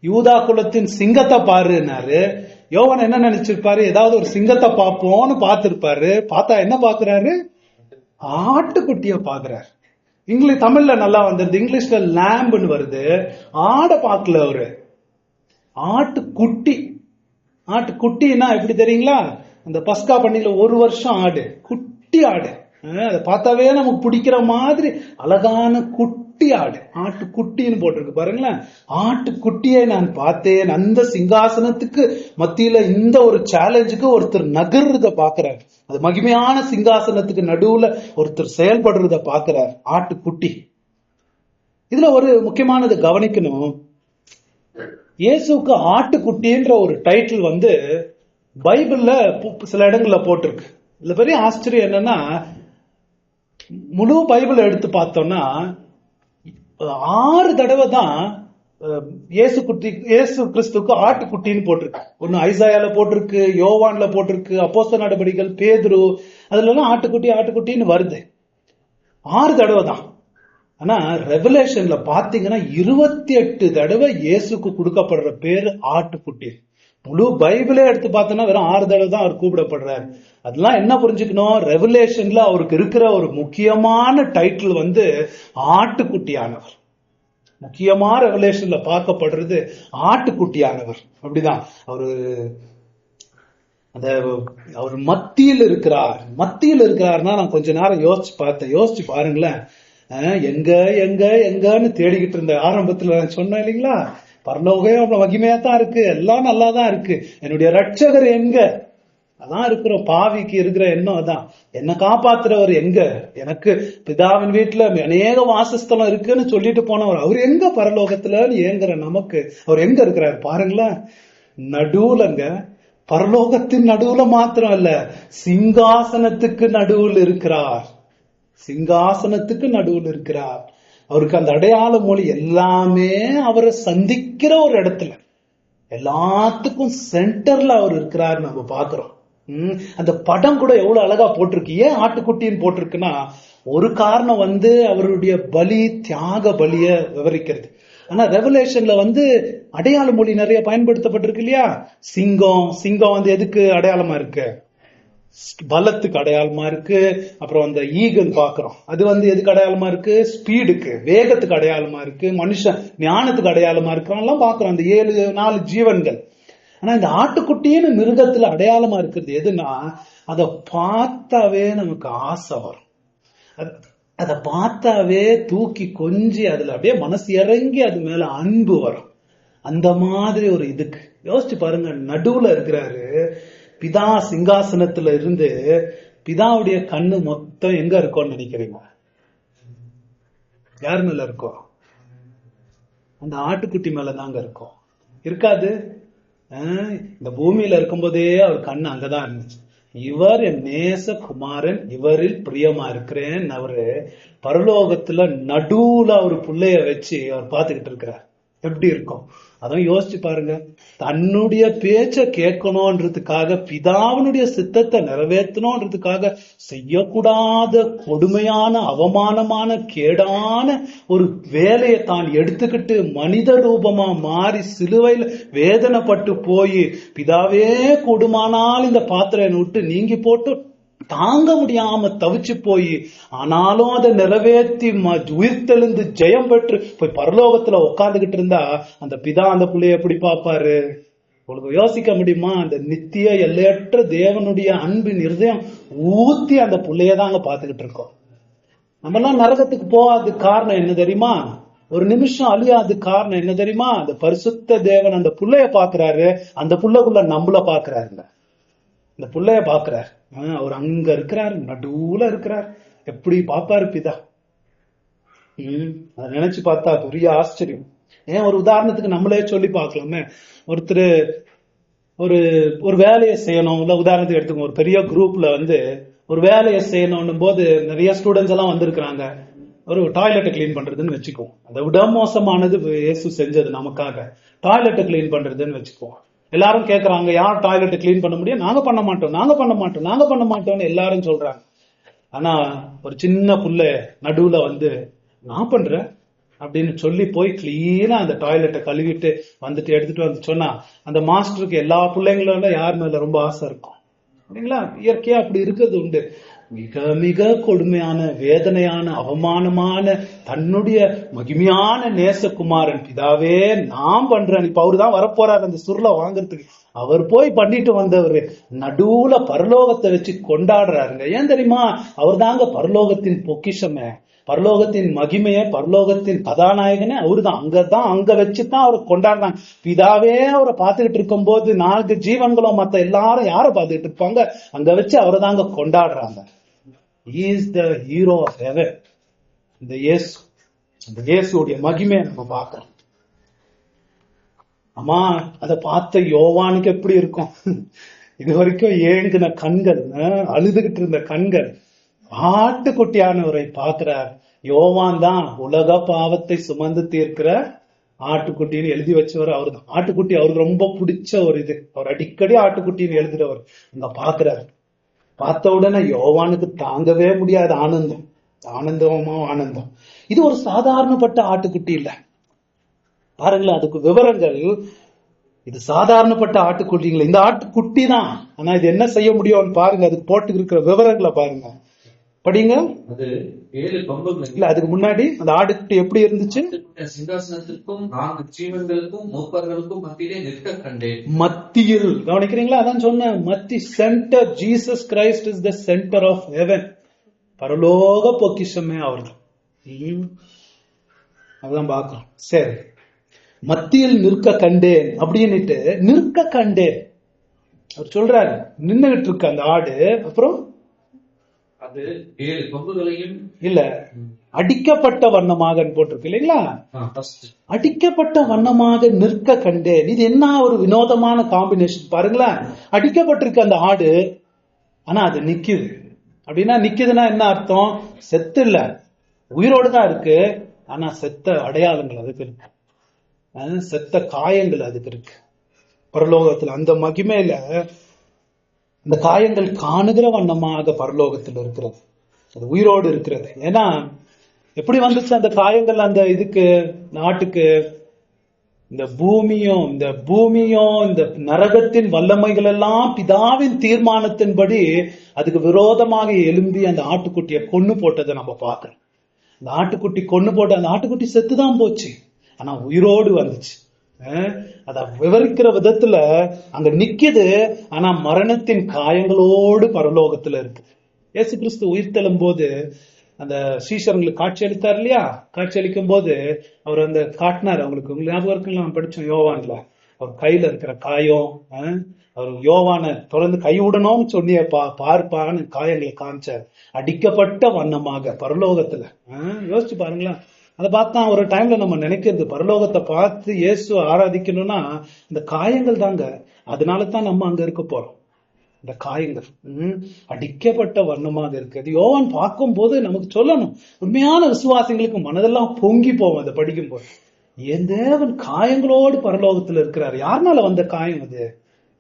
யூதா குலத்தின் சிங்கத்தை பாருன்னாரு. யோவான் என்ன நினைச்சிருப்பாரு? ஏதாவது ஒரு சிங்கத்தை பார்ப்போம்னு பார்த்திருப்பாரு. பார்த்தா என்ன பாக்குறாரு? ஆட்டுக்குட்டிய பாக்குறாரு. தமிழ்ல நல்லா வந்தது, இங்கிலீஷ்ல லேம்புன்னு வருது. ஆடை பார்க்கல அவரு, ஆட்டுக்குட்டி. ஆட்டுக்குட்டின்னா எப்படி தெரியுங்களா? அந்த பஸ்கா பண்டிகையில 1 வருஷம் ஆடு, குட்டி ஆடு. அதை பார்த்தாவே நமக்கு பிடிக்கிற மாதிரி அழகான குட்டி ஆடு, ஆட்டுக்குட்டின்னு போட்டிருக்கு பாருங்களேன். ஆட்டுக்குட்டியை நான் பார்த்தேன். அந்த சிங்காசனத்துக்கு மத்தியில இந்த ஒரு சேலஞ்சுக்கு ஒருத்தர் நகர்றத பாக்குறாரு. அது மகிமையான சிங்காசனத்துக்கு நடுவுல ஒருத்தர் செயல்படுறத பாக்குறார், ஆட்டுக்குட்டி. இதுல ஒரு முக்கியமானது கவனிக்கணும். இயேசுக்கு ஆட்டுக்குட்டின்ற ஒரு டைட்டில் வந்து பைபிள்ல சில இடங்கள்ல போட்டிருக்கு. இதுல பெரிய ஆச்சரியம் என்னன்னா, முழு பைபிள் எடுத்து பார்த்தோம்னா 6 தடவை தான் இயேசு கிறிஸ்துக்கு ஆட்டுக்குட்டின்னு போட்டிருக்கு. ஒன்னு ஐசாயால போட்டிருக்கு, யோவான்ல போட்டிருக்கு, அப்போஸ்தலர் நடபடிகள், பேதுரு, அதுல எல்லாம் ஆட்டுக்குட்டி ஆட்டுக்குட்டின்னு வருது. 6 தடவை தான். ஆனா ரெவலேஷன்ல பாத்தீங்கன்னா 28 தடவை இயேசுக்கு கொடுக்கப்படுற பேரு ஆட்டுக்குட்டி. முழு பைபிளே எடுத்து பார்த்தோம்னா வெறும் 6 தடவை தான் அவர் கூப்பிடப்படுறாரு. அதெல்லாம் என்ன புரிஞ்சுக்கணும், ரெவலேஷன்ல அவருக்கு இருக்கிற ஒரு முக்கியமான டைட்டில் வந்து ஆட்டுக்குட்டியானவர். முக்கியமா ரெவலேஷன்ல பார்க்கப்படுறது ஆட்டுக்குட்டியானவர். அப்படிதான் அவரு அந்த அவர் மத்தியில் இருக்கிறார்னா நான் கொஞ்ச நேரம் யோசிச்சு பாருங்களேன். எங்க எங்க எங்கன்னு தேடிக்கிட்டு இருந்த ஆரம்பத்துல நான் சொன்னேன் இல்லைங்களா, பரலோகம் மகிமையா தான் இருக்கு, எல்லாம் நல்லா தான் இருக்கு, என்னுடைய ரட்சகர் எங்க, அதான் இருக்கிறோம். பாவிக்கு இருக்கிற எண்ணம் அதான், என்ன காப்பாத்துறவர் எங்க, எனக்கு பிதாவின் வீட்டுல அநேக வாசஸ்தலம் இருக்குன்னு சொல்லிட்டு போனவர் அவர் எங்க பரலோகத்துல ஏங்குற நமக்கு அவர் எங்க இருக்கிறார் பாருங்களேன். நடுவுலங்க, பரலோகத்தின் நடுவுல மாத்திரம் இல்ல, சிங்காசனத்துக்கு நடுவில் இருக்கிறார். சிங்காசனத்துக்கு நடுவில் இருக்கிறார். அவருக்கு அந்த அடையாள மொழி எல்லாமே அவரை சந்திக்கிற ஒரு இடத்துல, எல்லாத்துக்கும் சென்டர்ல அவர் இருக்கிறார் நம்ம பாக்குறோம். அந்த படம் கூட எவ்வளவு அழகா போட்டிருக்கு. ஏன் ஆட்டுக்குட்டின்னு போட்டிருக்குன்னா, ஒரு காரணம் வந்து அவருடைய பலி, தியாக பலிய விவரிக்கிறது. ஆனா ரெவலேஷன்ல வந்து அடையாள மொழி நிறைய பயன்படுத்தப்பட்டிருக்கு இல்லையா. சிங்கம் வந்து எதுக்கு அடையாளமா இருக்கு, பலத்துக்கு அடையாளமா இருக்கு. அப்புறம் அந்த ஈகல் பாக்குறோம், அது வந்து எதுக்கு அடையாளமா இருக்கு, ஸ்பீடுக்கு, வேகத்துக்கு அடையாளமா இருக்கு. மனுஷன் ஞானத்துக்கு அடையாளமா இருக்கிறோம் பாக்குறோம், அந்த 4 ஜீவன்கள். ஆனா இந்த ஆட்டுக்குட்டின்னு மிருகத்துல அடையாளமா இருக்கிறது எதுனா, அதை பார்த்தாவே நமக்கு ஆசை வரும், அதை பார்த்தாவே தூக்கி கொஞ்சி அதுல அப்படியே மனசு இறங்கி அது மேல அன்பு வரும். அந்த மாதிரி ஒரு இதுக்கு யோசிச்சு பாருங்க. நடுவுல இருக்கிறாரு பிதா, சிங்காசனத்துல இருந்து பிதாவுடைய கண்ணு மொத்தம் எங்க இருக்கும்னு நினைக்கிறீங்க? யார் மேல இருக்கும்? அந்த ஆட்டுக்குட்டி மேலதாங்க இருக்கும். இருக்காது? இந்த பூமியில இருக்கும்போதே அவர் கண்ணு அங்கதான் இருந்துச்சு. இவர் என் நேச குமாரன், இவரில் பிரியமா இருக்கிறேன். அவரு பரலோகத்துல நடுவுல அவர் புள்ளைய வச்சு அவர் பார்த்துக்கிட்டு இருக்கிறார். எப்படி இருக்கும்? அதான் யோசிச்சு பாருங்க. தன்னுடைய பேச்ச கேட்கணும்ன்றதுக்காக, பிதாவினுடைய சித்தத்தை நிறைவேற்றணும்ன்றதுக்காக செய்யக்கூடாத கொடுமையான, அவமானமான, கேடான ஒரு வேலையை தான் எடுத்துக்கிட்டு மனித ரூபமா மாறி சிலுவையில் வேதனைப்பட்டு போய், பிதாவே கொடுமானால் இந்த பாத்திரம் விட்டு நீங்கி போட்டு தாங்க முடியாம தவிச்சு போய், ஆனாலும் அதை நிறைவேற்றி உயிர்த்தெழுந்து ஜெயம் பெற்று போய் பரலோகத்துல உட்கார்ந்துகிட்டு இருந்தா அந்த பிதா அந்த புள்ளைய எப்படி பார்ப்பாரு? உங்களுக்கு யோசிக்க முடியுமா? அந்த நித்திய எல்லையற்ற தேவனுடைய அன்பின் இருதயம் ஊத்தி அந்த புள்ளையதாங்க பாத்துக்கிட்டு இருக்கோம். நம்ம எல்லாம் நரகத்துக்கு போகாத காரணம் என்ன தெரியுமா? ஒரு நிமிஷம் அழியாது காரணம் என்ன தெரியுமா? அந்த பரிசுத்த தேவன் அந்த புள்ளைய பாக்குறாரு, அந்த புள்ளைக்குள்ள நம்மள பாக்குறாருங்க. இந்த புள்ளைய பாக்குறாரு, அவர் அங்க இருக்கிறார், நடுவுல இருக்கிறார். எப்படி பாப்பாரு பிதா? அதை நினைச்சு பார்த்தா பெரிய ஆச்சரியம். ஏன் ஒரு உதாரணத்துக்கு நம்மளே சொல்லி பார்க்கலாமே. ஒருத்தர் ஒரு வேலையை செய்யணும், இல்ல உதாரணத்துக்கு எடுத்துக்கோங்க, ஒரு பெரிய குரூப்ல வந்து ஒரு வேலையை செய்யணும் போது நிறைய ஸ்டூடெண்ட்ஸ் எல்லாம் வந்திருக்கிறாங்க. ஒரு டாய்லெட்டை கிளீன் பண்றதுன்னு வச்சுக்குவோம். அதை விட மோசமானது இயேசு செஞ்சது நமக்காக, டாய்லெட்டை கிளீன் பண்றதுன்னு வச்சுக்குவோம். எல்லாரும் கேட்கறாங்க, யார் டாய்லெட்டை கிளீன் பண்ண முடியும்? நாங்க பண்ண மாட்டோம்னு எல்லாரும் சொல்றாங்க. ஆனா ஒரு சின்ன புள்ள நடுவுல வந்து நான் பண்றேன் அப்படின்னு சொல்லி போய் கிளீனா அந்த டாய்லெட்டை கழுவிட்டு வந்துட்டு எடுத்துட்டு வந்து சொன்னா, அந்த மாஸ்டருக்கு எல்லா பிள்ளைங்களோட யார் மேல ரொம்ப ஆசை இருக்கும் இல்லைங்களா? இயற்கையா அப்படி இருக்கிறது உண்டு. மிக மிக கொடுமையான, வேதனையான, அவமானமான, தன்னுடைய மகிமையான நேசகுமாரன் பிதாவே நான் பண்றேன், இப்ப அவருதான் வரப்போறாரு அந்த சுருளை வாங்கறதுக்கு, அவர் போய் பண்ணிட்டு வந்தவரு நடுவுல பரலோகத்தை வச்சு கொண்டாடுறாருங்க. ஏன் தெரியுமா? அவர் தாங்க பரலோகத்தின் பொக்கிஷமே, பரலோகத்தின் மகிமைய, பரலோகத்தின் கதாநாயகனே அவருதான். அங்க வச்சுதான் அவரை கொண்டாடுறாங்க. பிதாவே அவரை பார்த்துக்கிட்டு இருக்கும் போது 4 ஜீவன்களும் மத்த எல்லாரும் யாரை பார்த்துக்கிட்டு இருப்பாங்க? அங்க வச்சு அவரை தாங்க கொண்டாடுறாங்க. He is the hero of heaven. இந்த இயேசுடைய மகிமையை நம்ம பார்க்கிறோம். அம்மா அதை பார்த்த யோவானுக்கு எப்படி இருக்கும்? இது வரைக்கும் ஏங்குன கண்கள், அழுதுகிட்டு இருந்த கண்கள், ஆட்டுக்குட்டியானவரை பார்க்கிறார். யோவான் தான் உலக பாவத்தை சுமந்து தீர்க்கிற ஆட்டுக்குட்டின்னு எழுதி வச்சவர் அவர் தான். ஆட்டுக்குட்டி அவருக்கு ரொம்ப பிடிச்ச ஒரு இது. அவர் அடிக்கடி ஆட்டுக்குட்டின்னு எழுதுறவர். அங்க பாக்குறாரு. பார்த்த உடனே யோவானுக்கு தாங்கவே முடியாத ஆனந்தம், ஆனந்தமா ஆனந்தம். இது ஒரு சாதாரணப்பட்ட ஆட்டுக்குட்டி இல்ல. பாருங்களேன், அதுக்கு விவரங்கள். இது சாதாரணப்பட்ட ஆட்டுக்குட்டிங்களா? இந்த ஆட்டுக்குட்டி தான். ஆனா இது என்ன செய்ய முடியும்னு பாருங்க. அதுக்கு போட்டு இருக்கிற விவரங்களை பாருங்க, படிங்க. அது 7 கொம்புகள். இல்ல, அதுக்கு முன்னாடி அந்த ஆட்டுக்குட்டி எப்படி இருந்துச்சு? சிங்காசனத்திற்கும் 4 ஜீவன்களுக்கும் மூப்பர்களுக்கும் மத்தியிலே நிற்க கண்டேன். மத்தியில் கவனிக்கிறீங்களா? அதான் சொன்னேன், மத்தி centre. Jesus Christ is the centre of heaven. பரலோக பொக்கிஷமே அவர்தான். அதான் பார்க்கலாம். சரி, மத்தியில் நிற்க கண்டேன் அப்படின்னுட்டு நிற்க கண்டேன் அவர் சொல்றாரு. நின்னுகிட்டு இருக்க அந்த ஆடு. அப்புறம் அது 7 கொம்புகளையும் இல்ல, அடிக்கப்பட்ட வண்ணமாக போட்டிருக்கு இல்லைங்களா? அடிக்கப்பட்ட வண்ணமாக நிற்க கண்டேன். இது என்ன ஒரு வினோதமான காம்பினேஷன் பாருங்களேன். அடிக்கப்பட்டிருக்க அந்த ஆடு, ஆனா அது நிக்குது. அப்படின்னா நிக்குதுன்னா என்ன அர்த்தம்? செத்து இல்ல, உயிரோடு தான் இருக்கு. ஆனா செத்த அடையாளங்கள் அதுக்கு இருக்கு, செத்த காயங்கள் அதுக்கு இருக்கு. பரலோகத்துல அந்த மகிமையில அந்த காயங்கள் காணுகிற வண்ணமாக பரலோகத்தில் இருக்கிறது. அது உயிரோடு இருக்கிறது. ஏன்னா எப்படி வந்துச்சு அந்த காயங்கள் அந்த இதுக்கு, நாட்டுக்கு? இந்த பூமியும் இந்த நரகத்தின் வல்லமைகள் எல்லாம் பிதாவின் தீர்மானத்தின்படி அதுக்கு விரோதமாக எழும்பி அந்த ஆட்டுக்குட்டியை கொன்னு போட்டதை நம்ம பார்க்கிறோம். அந்த ஆட்டுக்குட்டி கொன்னு போட்ட அந்த ஆட்டுக்குட்டி செத்துதான் போச்சு, ஆனா உயிரோடு வந்துச்சு. அத விவரிக்கிற விதத்துல அங்க நிக்குது, ஆனா மரணத்தின் காயங்களோடு பரலோகத்துல இருக்கு. இயேசு கிறிஸ்து உயிர்த்தெழும் போது அந்த சீஷர்களுக்கு காட்சி அளித்தார் இல்லையா? காட்சி அளிக்கும் போது அவர் அந்த காட்டினார். அவங்களுக்கு ஞாபகம் இருக்குன்னு படிச்சோம் யோவான்ல. அவர் கையில இருக்கிற காயம், அவர் யோவானை தொடர்ந்து கைவிடணும்னு சொன்னிய பார்ப்பான்னு காயங்களை காமிச்சார். அடிக்கப்பட்ட வண்ணமாக பரலோகத்துல. யோசிச்சு பாருங்களேன். அதை பார்த்தா ஒரு டைம்ல நம்ம நினைக்கிறது, பரலோகத்தை பார்த்து இயேசு ஆராதிக்கணும்னா இந்த காயங்கள் தாங்க. அதனால தான் நம்ம அங்க இருக்க போறோம். இந்த காயங்கள் அடிக்கப்பட்ட வண்ணமாக இருக்குது. யோவான் பார்க்கும் போது நமக்கு சொல்லணும், உண்மையான விசுவாசிகளுக்கு மனதெல்லாம் பொங்கி போவோம் அதை படிக்கும் போது. என் தேவன் காயங்களோடு பரலோகத்துல இருக்கிறார். யாருனால வந்த காயம் அது?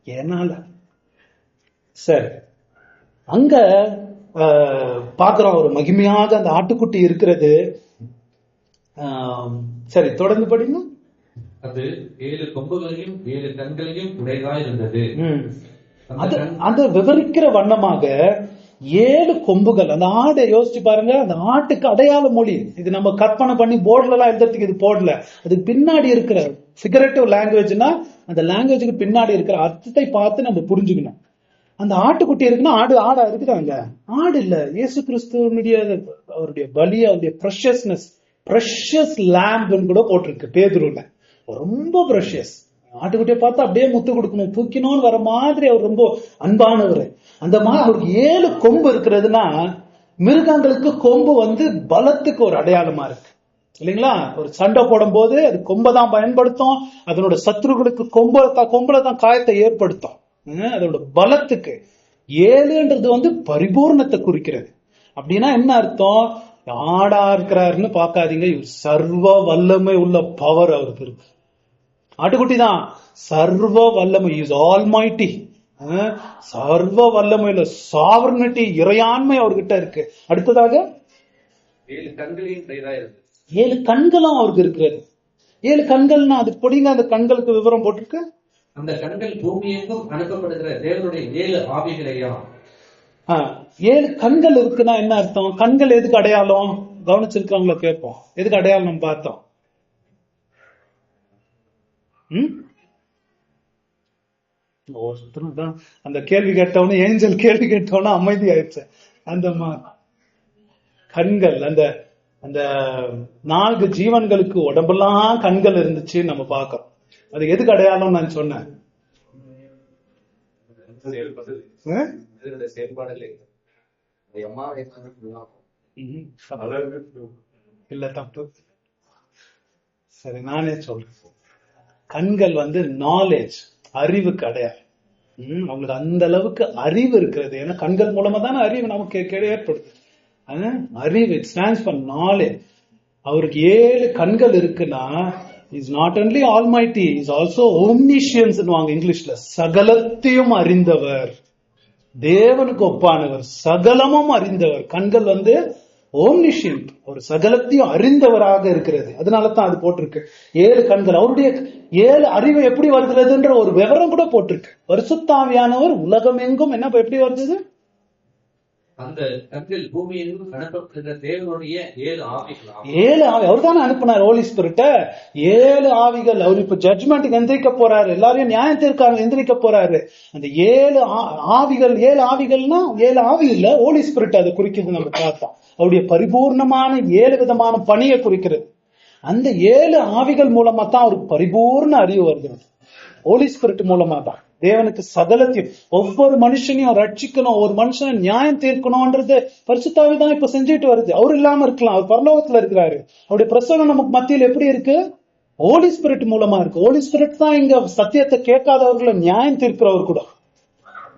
ஏனால. சரி, அங்க பாக்குறோம் ஒரு மகிமையாக அந்த ஆட்டுக்குட்டி இருக்கிறது. சரி, தொடர்ந்து படிங்க. அது 7 கொம்புகளையும் 7 கண்களையும் உடையதாய் இருந்தது. அந்த விவரிக்கிற வண்ணமாக 7 கொம்புகள். அந்த ஆடை யோசிச்சு பாருங்க. அந்த ஆட்டுக்கு அடையாள மொழி இது நம்ம கற்பனை பண்ணி போர்டுல எல்லாம் எழுதுறதுக்கு இது போடல. அதுக்கு பின்னாடி இருக்கிற ஃபிகரேட்டிவ் லாங்குவேஜ்னா அந்த லாங்குவேஜுக்கு பின்னாடி இருக்கிற அர்த்தத்தை பார்த்து நம்ம புரிஞ்சுக்கணும். அந்த ஆட்டுக்குட்டி இருக்குன்னா ஆடா இருக்குதாங்க. ஆடு இல்ல, இயேசு கிறிஸ்துவனுடைய அவருடைய பலி, அவருடைய ப்ரெஷியஸ் லேம்ப்னு கூட போட்டிருக்கு பேதுருல. ரொம்ப ப்ரெஷியஸ். ஆட்டுக்குட்டியை பார்த்தா அப்படியே முத்து கொடுக்கணும், தூக்கினோன்னு வர மாதிரி அவர் ரொம்ப அன்பானவர். அந்த மாதிரி அவருக்கு 7 கொம்பு இருக்கிறதுனா, மிருகங்களுக்கு கொம்பு பலத்துக்கு ஒரு அடையாளமா இருக்கு இல்லைங்களா? ஒரு சண்டை போடும் போது அது கொம்பை தான் பயன்படுத்தும். அதனோட சத்துருக்களுக்கு கொம்புல தான் காயத்தை ஏற்படுத்தும். அதோட பலத்துக்கு 7ன்றது பரிபூர்ணத்தை குறிக்கிறது. அப்படின்னா என்ன அர்த்தம்? ஆடா இருக்கிறாருன்னு பார்க்காதீங்க, சர்வ வல்லமை உள்ள பவர் அவருக்கு இருக்கு. ஆட்டுக்குட்டி தான் சர்வ வல்லமை, இஸ் ஆல்மைட்டி. சர்வ வல்லமையில சாவர்னிட்டி, இறையாண்மை அவர்கிட்ட இருக்கு. அடுத்ததாக 7 கண்களையும் உடையதாய் இருந்தது. 7 கண்களும் அவருக்கு இருக்கிறது. 7 கண்கள்னா அது பொடிங்க. அந்த கண்களுக்கு விவரம் போட்டிருக்கு. அந்த கண்கள் பூமி எங்கும் அனுப்பப்படுகிற தேவனுடைய 7 ஆவிகளையா. 7 கண்கள் இருக்குன்னா என்ன அர்த்தம்? கண்கள் எதுக்கு அடையாளம்? கவனிச்சிருக்கவங்கள கேட்போம், எதுக்கு அடையாளம் நம்ம பார்த்தோம்? அந்த கேள்வி கேட்டவனு, ஏஞ்சல் கேள்வி கேட்டவனு அமைதி ஆயிடுச்சு. அந்த கண்கள், அந்த 4 ஜீவன்களுக்கு உடம்பெல்லாம் கண்கள் இருந்துச்சு நம்ம பார்க்கிறோம். அது எதுக்கு அடையாளம் நான் சொன்னேன்? இல்ல, தப்பு. சரி, நானே சொல்றேன். கண்கள் நாலேஜ், அறிவுக்கு அடையாளம். அவங்களுக்கு அந்த அளவுக்கு அறிவு இருக்கிறது. ஏன்னா கண்கள் மூலமா தானே அறிவு நமக்கு ஏற்படுது. அறிவு, இட் ஸ்டாண்ட்ஸ் ஃபார் நாலேஜ். அவருக்கு 7 கண்கள் இருக்குன்னா is not only almighty, is also omniscience இங்கிலீஷ்ல. சகலத்தையும் அறிந்தவர், தேவனுக்கு ஒப்பானவர், சகலமும் அறிந்தவர். கண்கள் ஓம்னிஷியன்ட், ஒரு சகலத்தையும் அறிந்தவராக இருக்கிறது. அதனால தான் அது போட்டிருக்கு 7 கண்கள். அவருடைய 7 அறிவு எப்படி வருகிறதுன்ற ஒரு விவரம் கூட போட்டிருக்கு. பரிசுத்த ஆவியானவர் உலகம் எங்கும் எப்படி வருது? அந்த கண்கள் பூமி எங்கும் அனுப்பப்படுகிற தேவனுடைய 7 ஆவிகள். 7 ஆவி அவர் தானே அனுப்பினார், ஹோலி ஸ்பிரிட்ட. 7 ஆவிகள். அவர் இப்ப ஜட்ஜ்மெண்ட்டுக்கு எந்திரிக்க போறாரு, எல்லாரையும் நியாயம் தீர்க்க எந்திரிக்க போறாரு. அந்த 7 ஆவிகள், 7 ஆவிகள்னா 7 ஆவி இல்ல, ஹோலி ஸ்பிரிட் அதை குறிக்கிறது. நம்ம பார்த்தோம் அவருடைய பரிபூர்ணமான 7 விதமான பணியை குறிக்கிறது. அந்த 7 ஆவிகள் மூலமா தான் அவருக்கு பரிபூர்ண அறிவு வருகிறது. ஹோலி ஸ்பிரிட் மூலமா தான் தேவனுக்கு சகலத்தையும், ஒவ்வொரு மனுஷனையும் ரட்சிக்கணும், ஒரு மனுஷனை நியாயம் தீர்க்கணும்ன்றது பரிசுத்தாவி தான் இப்ப செஞ்சுட்டு வருது. அவர் இல்லாம இருக்கலாம், அவர் பரலோகத்துல இருக்கிறாரு. அவருடைய பிரசனம் நமக்கு மத்தியில் எப்படி இருக்கு? ஹோலி ஸ்பிரிட் மூலமா இருக்கு. ஹோலி ஸ்பிரிட் தான் இங்க சத்தியத்தை கேட்காதவர்களை நியாயம் தீர்க்கிறவர் கூட.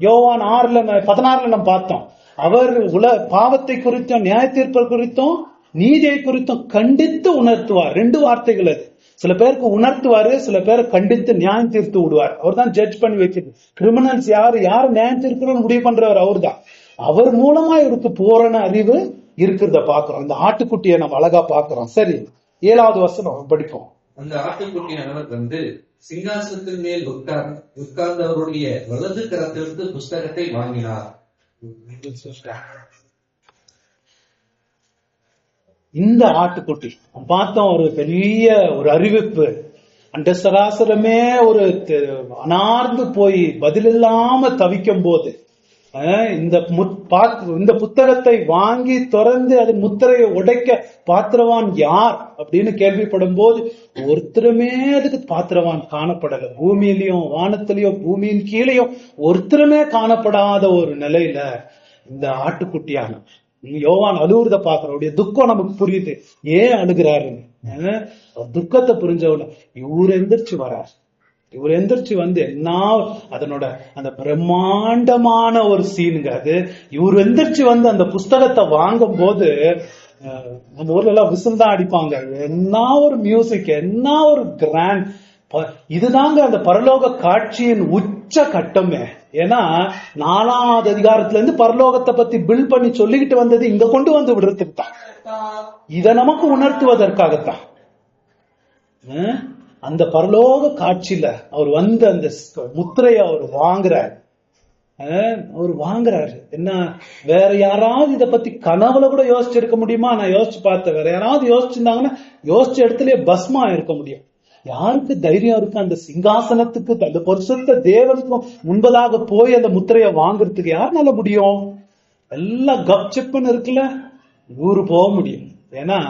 யோவான் 6:16 நம்ம பார்த்தோம். அவர் பாவத்தை குறித்தும் நியாய தீர்ப்பை குறித்தும் நீதியை குறித்தும் கண்டித்து உணர்த்துவார். 2 வார்த்தைகள் அது. சில பேருக்கு உணர்த்துவாரு, சில பேரை கண்டித்து நியாயம் தீர்த்து விடுவார். அவர் தான் ஜட்ஜ் பண்ணி வைக்கிறது. கிரிமினல்ஸ் யாரு நியாயம் தீர்க்கணும்னு முடிவு பண்றவர் அவர் தான். அவர் மூலமா இவருக்கு பூரண அறிவு இருக்கிறத பாக்குறோம். இந்த ஆட்டுக்குட்டியை நம்ம அழகா பாக்குறோம். சரி, 7வது வசனம் படிப்போம். அந்த ஆட்டுக்குட்டியானவர் சிங்காசனத்தின் மேல் உட்கார்ந்தவருடைய வலது கரத்திலிருந்து புஸ்தகத்தை வாங்கினார். இந்த ஆட்டுக்குட்டி பார்த்தோம், ஒரு பெரிய ஒரு அறிவிப்பு. அந்த சராசரமே ஒரு அனார்ந்து போய் பதில் இல்லாம தவிக்கும் போது இந்த புத்தகத்தை வாங்கி திறந்து அதன் முத்திரையை உடைக்க பாத்திரவான் யார் அப்படின்னு கேள்விப்படும் போது ஒருத்தருமே அதுக்கு பாத்திரவான் காணப்படல. பூமியிலையும் வானத்திலையும் பூமியின் கீழையும் ஒருத்தருமே காணப்படாத ஒரு நிலையில இந்த ஆட்டுக்குட்டியான யோவான் அழுகுறத பாக்குறோடைய துக்கம் நமக்கு புரியுது. ஏன் அழுகிறாருன்னு துக்கத்தை புரிஞ்சவன இவர் எந்திரிச்சு வரார். இவர் எந்திரிச்சு என்ன அதனோட அந்த பிரம்மாண்டமான ஒரு சீனுங்க அது. இவர் எந்திரிச்சு அந்த புஸ்தகத்தை வாங்கும் போது நம்ம ஊர்ல எல்லாம் விசில் தான் அடிப்பாங்க. என்ன ஒரு மியூசிக், என்ன ஒரு கிராண்ட். இதுதாங்க அந்த பரலோக காட்சியின் உச்ச கட்டமே. ஏன்னா 4வது அதிகாரத்துல இருந்து பரலோகத்தை பத்தி பில்ட் பண்ணி சொல்லிக்கிட்டு வந்தது இங்க கொண்டு வந்து விடுறதுக்கு தான். இத நமக்கு உணர்த்துவதற்காகத்தான் அந்த பரலோக காட்சியில அவர் அந்த முத்திரையை அவர் வாங்குறாரு. என்ன வேற யாராவது இத பத்தி கனவுல கூட யோசிச்சிருக்க முடியுமா? நான் யோசிச்சு பார்த்தேன். வேற யாராவது யோசிச்சிருந்தாங்கன்னா யோசிச்ச இடத்துலயே பஸ்மா இருக்க முடியும். யாருக்கு தைரியம் இருக்கு அந்த சிங்காசனத்துக்கு, அந்த பரிசுத்த தேவனுக்கும் முன்பதாக போய் அந்த முத்திரையை வாங்குறதுக்கு யாருனால முடியும்? எல்லாம் கப்செப்புன்னு இருக்குல்ல, இவரு போக முடியும். ஏன்னா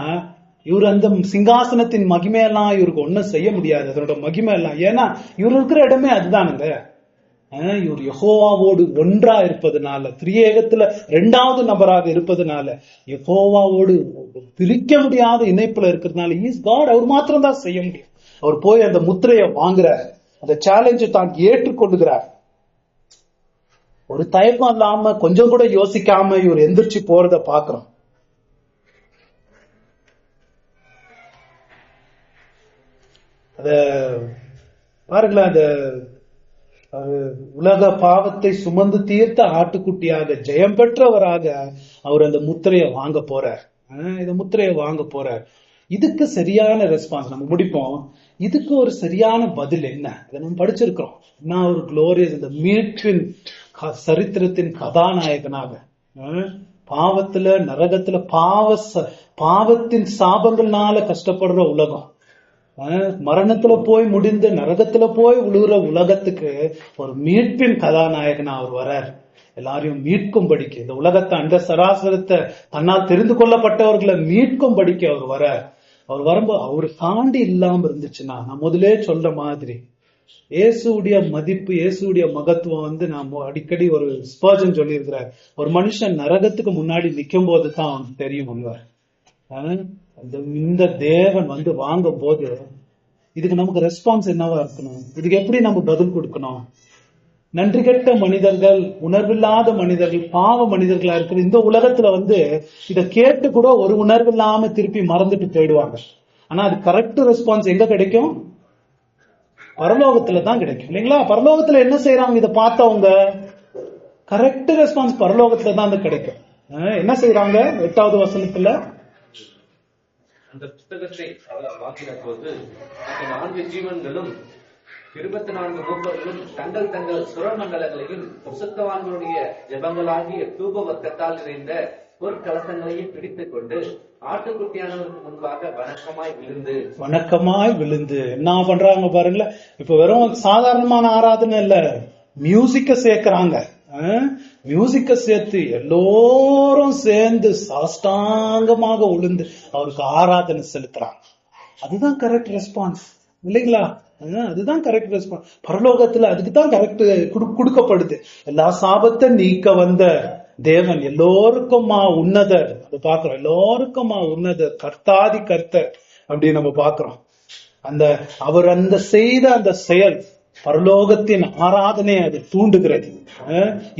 இவர் அந்த சிங்காசனத்தின் மகிமையெல்லாம் இவருக்கு ஒன்னும் செய்ய முடியாது. அதனோட மகிமை எல்லாம், ஏன்னா இவர் இருக்கிற இடமே அதுதானுங்க. இவர் யெகோவாவோடு ஒன்றா இருப்பதனால, திரியேகத்துல 2வது நபராக இருப்பதனால, யெகோவாவோடு பிரிக்க முடியாத இணைப்புல இருக்கிறதுனால இஸ் காட். அவர் மாத்திரம் தான் செய்ய முடியும். அவர் போய் அந்த முத்திரையை வாங்குறார், அந்த சேலஞ்சை தான் ஏற்றுக்கொள்ளுகிறார். ஒரு தயக்கம் இல்லாம, கொஞ்சம் கூட யோசிக்காம இவர் எந்திரிச்சு போறத பாக்குறோம். அத பாருங்களேன், அந்த உலக பாவத்தை சுமந்து தீர்த்த ஆட்டுக்குட்டியாக ஜெயம் பெற்றவராக அவர் அந்த முத்திரையை வாங்க போறார். இந்த முத்திரையை வாங்க போறார். இதுக்கு சரியான ரெஸ்பான்ஸ் நம்ம முடிப்போம். இதுக்கு ஒரு சரியான பதில் என்ன? இதை நம்ம படிச்சிருக்கிறோம். நான் ஒரு குளோரியஸ், இந்த மீட்பின் சரித்திரத்தின் கதாநாயகனாக பாவத்துல நரகத்துல பாவத்தின் சாபங்கள்னால கஷ்டப்படுற உலகம், மரணத்துல போய் முடிந்து நரகத்துல போய் விழுகிற உலகத்துக்கு ஒரு மீட்பின் கதாநாயகனா அவர் வரார். எல்லாரையும் மீட்கும்படிக்கு, இந்த உலகத்தை அந்த சராசரத்தை தன்னால் தெரிந்து கொள்ளப்பட்டவர்களை மீட்கும்படிக்கு அவர் வரார். அவர் வரும்போது அவரு தாண்டி இல்லாம இருந்துச்சுன்னா, நான் முதலே சொல்ற மாதிரி இயேசுடைய மதிப்பு, இயேசுடைய மகத்துவம் நாம் அடிக்கடி ஒரு ஸ்பர்ஜன் சொல்லி இருக்கிறார். ஒரு மனுஷன் நரகத்துக்கு முன்னாடி நிக்கும் போது தான் அவனுக்கு தெரியும். இந்த தேவன் வாங்கும் போது இதுக்கு நமக்கு ரெஸ்பான்ஸ் என்னவா இருக்கணும்? இதுக்கு எப்படி நம்ம பதில் கொடுக்கணும்? நன்றி கெட்ட மனிதர்கள், உணர்வில்லாத மனிதர்கள், பாவ மனிதர்களா இருக்கிற இந்த உலகத்துல இத கேட்டு கூட ஒரு உணர்வு இல்லாம திருப்பி மறந்துட்டு போயிடுவாங்க. ஆனா அது கரெக்ட் ரெஸ்பான்ஸ் எங்க கிடைக்கும்? பரலோகத்துல தான் கிடைக்கும், இல்லைங்களா? பரலோகத்துல என்ன செய்யறாங்க? இதை பார்த்தவங்க கரெக்ட் ரெஸ்பான்ஸ் பரலோகத்துல தான் அது கிடைக்கும். என்ன செய்யறாங்க? 8வது வசனத்துல அந்த புத்தகத்தை அவர் வாங்கின போது அந்த 4 ஜீவன்களும் 24 மூப்பர்களும் தங்கள் தங்கள் சுரமண்டலங்களையும் பரிசுத்தவான்களுடைய ஜெபங்களாகிய தூப வர்க்கத்தால் நிறைந்த பொற்கலசங்களையும் பிடித்துக் கொண்டு ஆட்டுக்குட்டியானவருக்கு முன்பாக வணக்கமாய் விழுந்து என்ன பண்றாங்க பாருங்களேன். இப்ப வெறும் சாதாரணமான ஆராதனை இல்ல, மியூசிக்க சேர்க்கிறாங்க. மியூசிக்க சேர்த்து எல்லோரும் சேர்ந்து சாஷ்டாங்கமாக உளுந்து அவருக்கு ஆராதனை செலுத்துறாங்க. அதுதான் கரெக்ட் ரெஸ்பான்ஸ், இல்லைங்களா? அதுதான் கரெக்ட் ரெஸ்பான்ஸ். பரலோகத்துல அதுக்குதான் கரெக்ட் கொடுக்கப்படுது. எல்லா சாபத்தை நீக்க வந்த தேவன் எல்லோருக்குமா உன்னதர். அது பாக்குறோம், எல்லோருக்குமா உன்னதர், கர்த்தாதி கர்த்தர் அப்படின்னு நம்ம பாக்குறோம். அவர் செய்த அந்த செயல் பரலோகத்தின் ஆராதனை அது தூண்டுகிறது.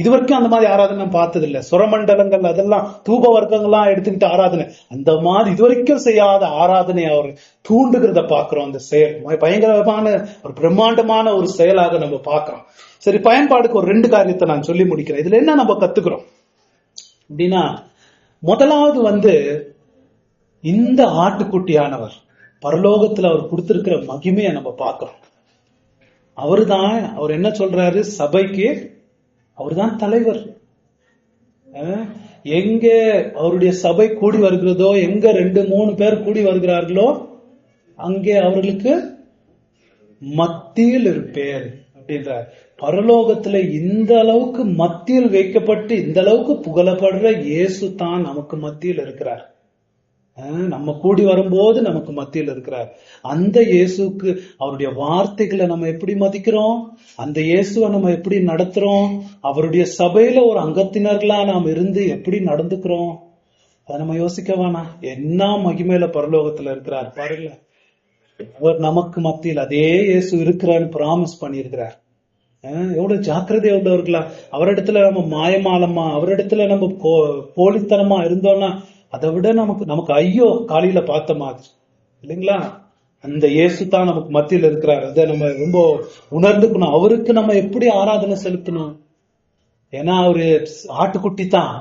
இதுவரைக்கும் அந்த மாதிரி ஆராதனை பார்த்தது இல்ல. சுரமண்டலங்கள் அதெல்லாம் தூப வர்க்கங்கள்லாம் எடுத்துக்கிட்டு ஆராதனை, அந்த மாதிரி இதுவரைக்கும் செய்யாத ஆராதனை அவர் தூண்டுகிறத பாக்குறோம். அந்த செயல் பயங்கரமான ஒரு பிரம்மாண்டமான ஒரு செயலாக நம்ம பாக்குறோம். சரி, பயன்பாடுக்கு ஒரு 2 காரியத்தை நான் சொல்லி முடிக்கிறேன். இதுல என்ன நம்ம கத்துக்கிறோம் அப்படின்னா, முதலாவது இந்த ஆட்டுக்குட்டியானவர் பரலோகத்துல அவர் கொடுத்திருக்கிற மகிமையை நம்ம பார்க்கிறோம். அவர் என்ன சொல்றாரு? சபைக்கு அவர்தான் தலைவர். எங்க அவருடைய சபை கூடி வருகிறதோ, எங்க 2-3 பேர் கூடி வருகிறார்களோ அங்கே அவர்களுக்கு மத்தியில் இருப்பேர் அப்படின்றார். பரலோகத்துல இந்த அளவுக்கு மத்தியில் வைக்கப்பட்டு இந்த அளவுக்கு புகழப்படுற இயேசு தான் நமக்கு மத்தியில் இருக்கிறார். நம்ம கூடி வரும்போது நமக்கு மத்தியில் இருக்கிறார். அந்த இயேசுக்கு அவருடைய வார்த்தைகளை நம்ம எப்படி மதிக்கிறோம், அந்த இயேசுவை நம்ம எப்படி நடத்துறோம், அவருடைய சபையில ஒரு அங்கத்தினர்களா நாம் இருந்து எப்படி நடந்துக்கிறோம், அதை நம்ம யோசிக்க வேணாம். என்ன மகிமையில பரலோகத்துல இருக்கிறார் பாருங்க. அவர் நமக்கு மத்தியில் அதே இயேசு இருக்கிறான்னு பிராமிஸ் பண்ணியிருக்கிறார். எவ்வளவு ஜாக்கிரதை உள்ளவர்களா. அவரிடத்துல நம்ம மாயமாலமா, அவரிடத்துல நம்ம போலித்தனமா இருந்தோம்னா அதை விட நமக்கு ஐயோ காலையில பார்த்த மாதிரி, இல்லைங்களா? அந்த இயேசு தான் நமக்கு மத்தியில் இருக்கிறார். அதை நம்ம ரொம்ப உணர்ந்துக்கணும். அவருக்கு நம்ம எப்படி ஆராதனை செலுத்தணும்? ஏன்னா அவரு ஆட்டுக்குட்டி தான்,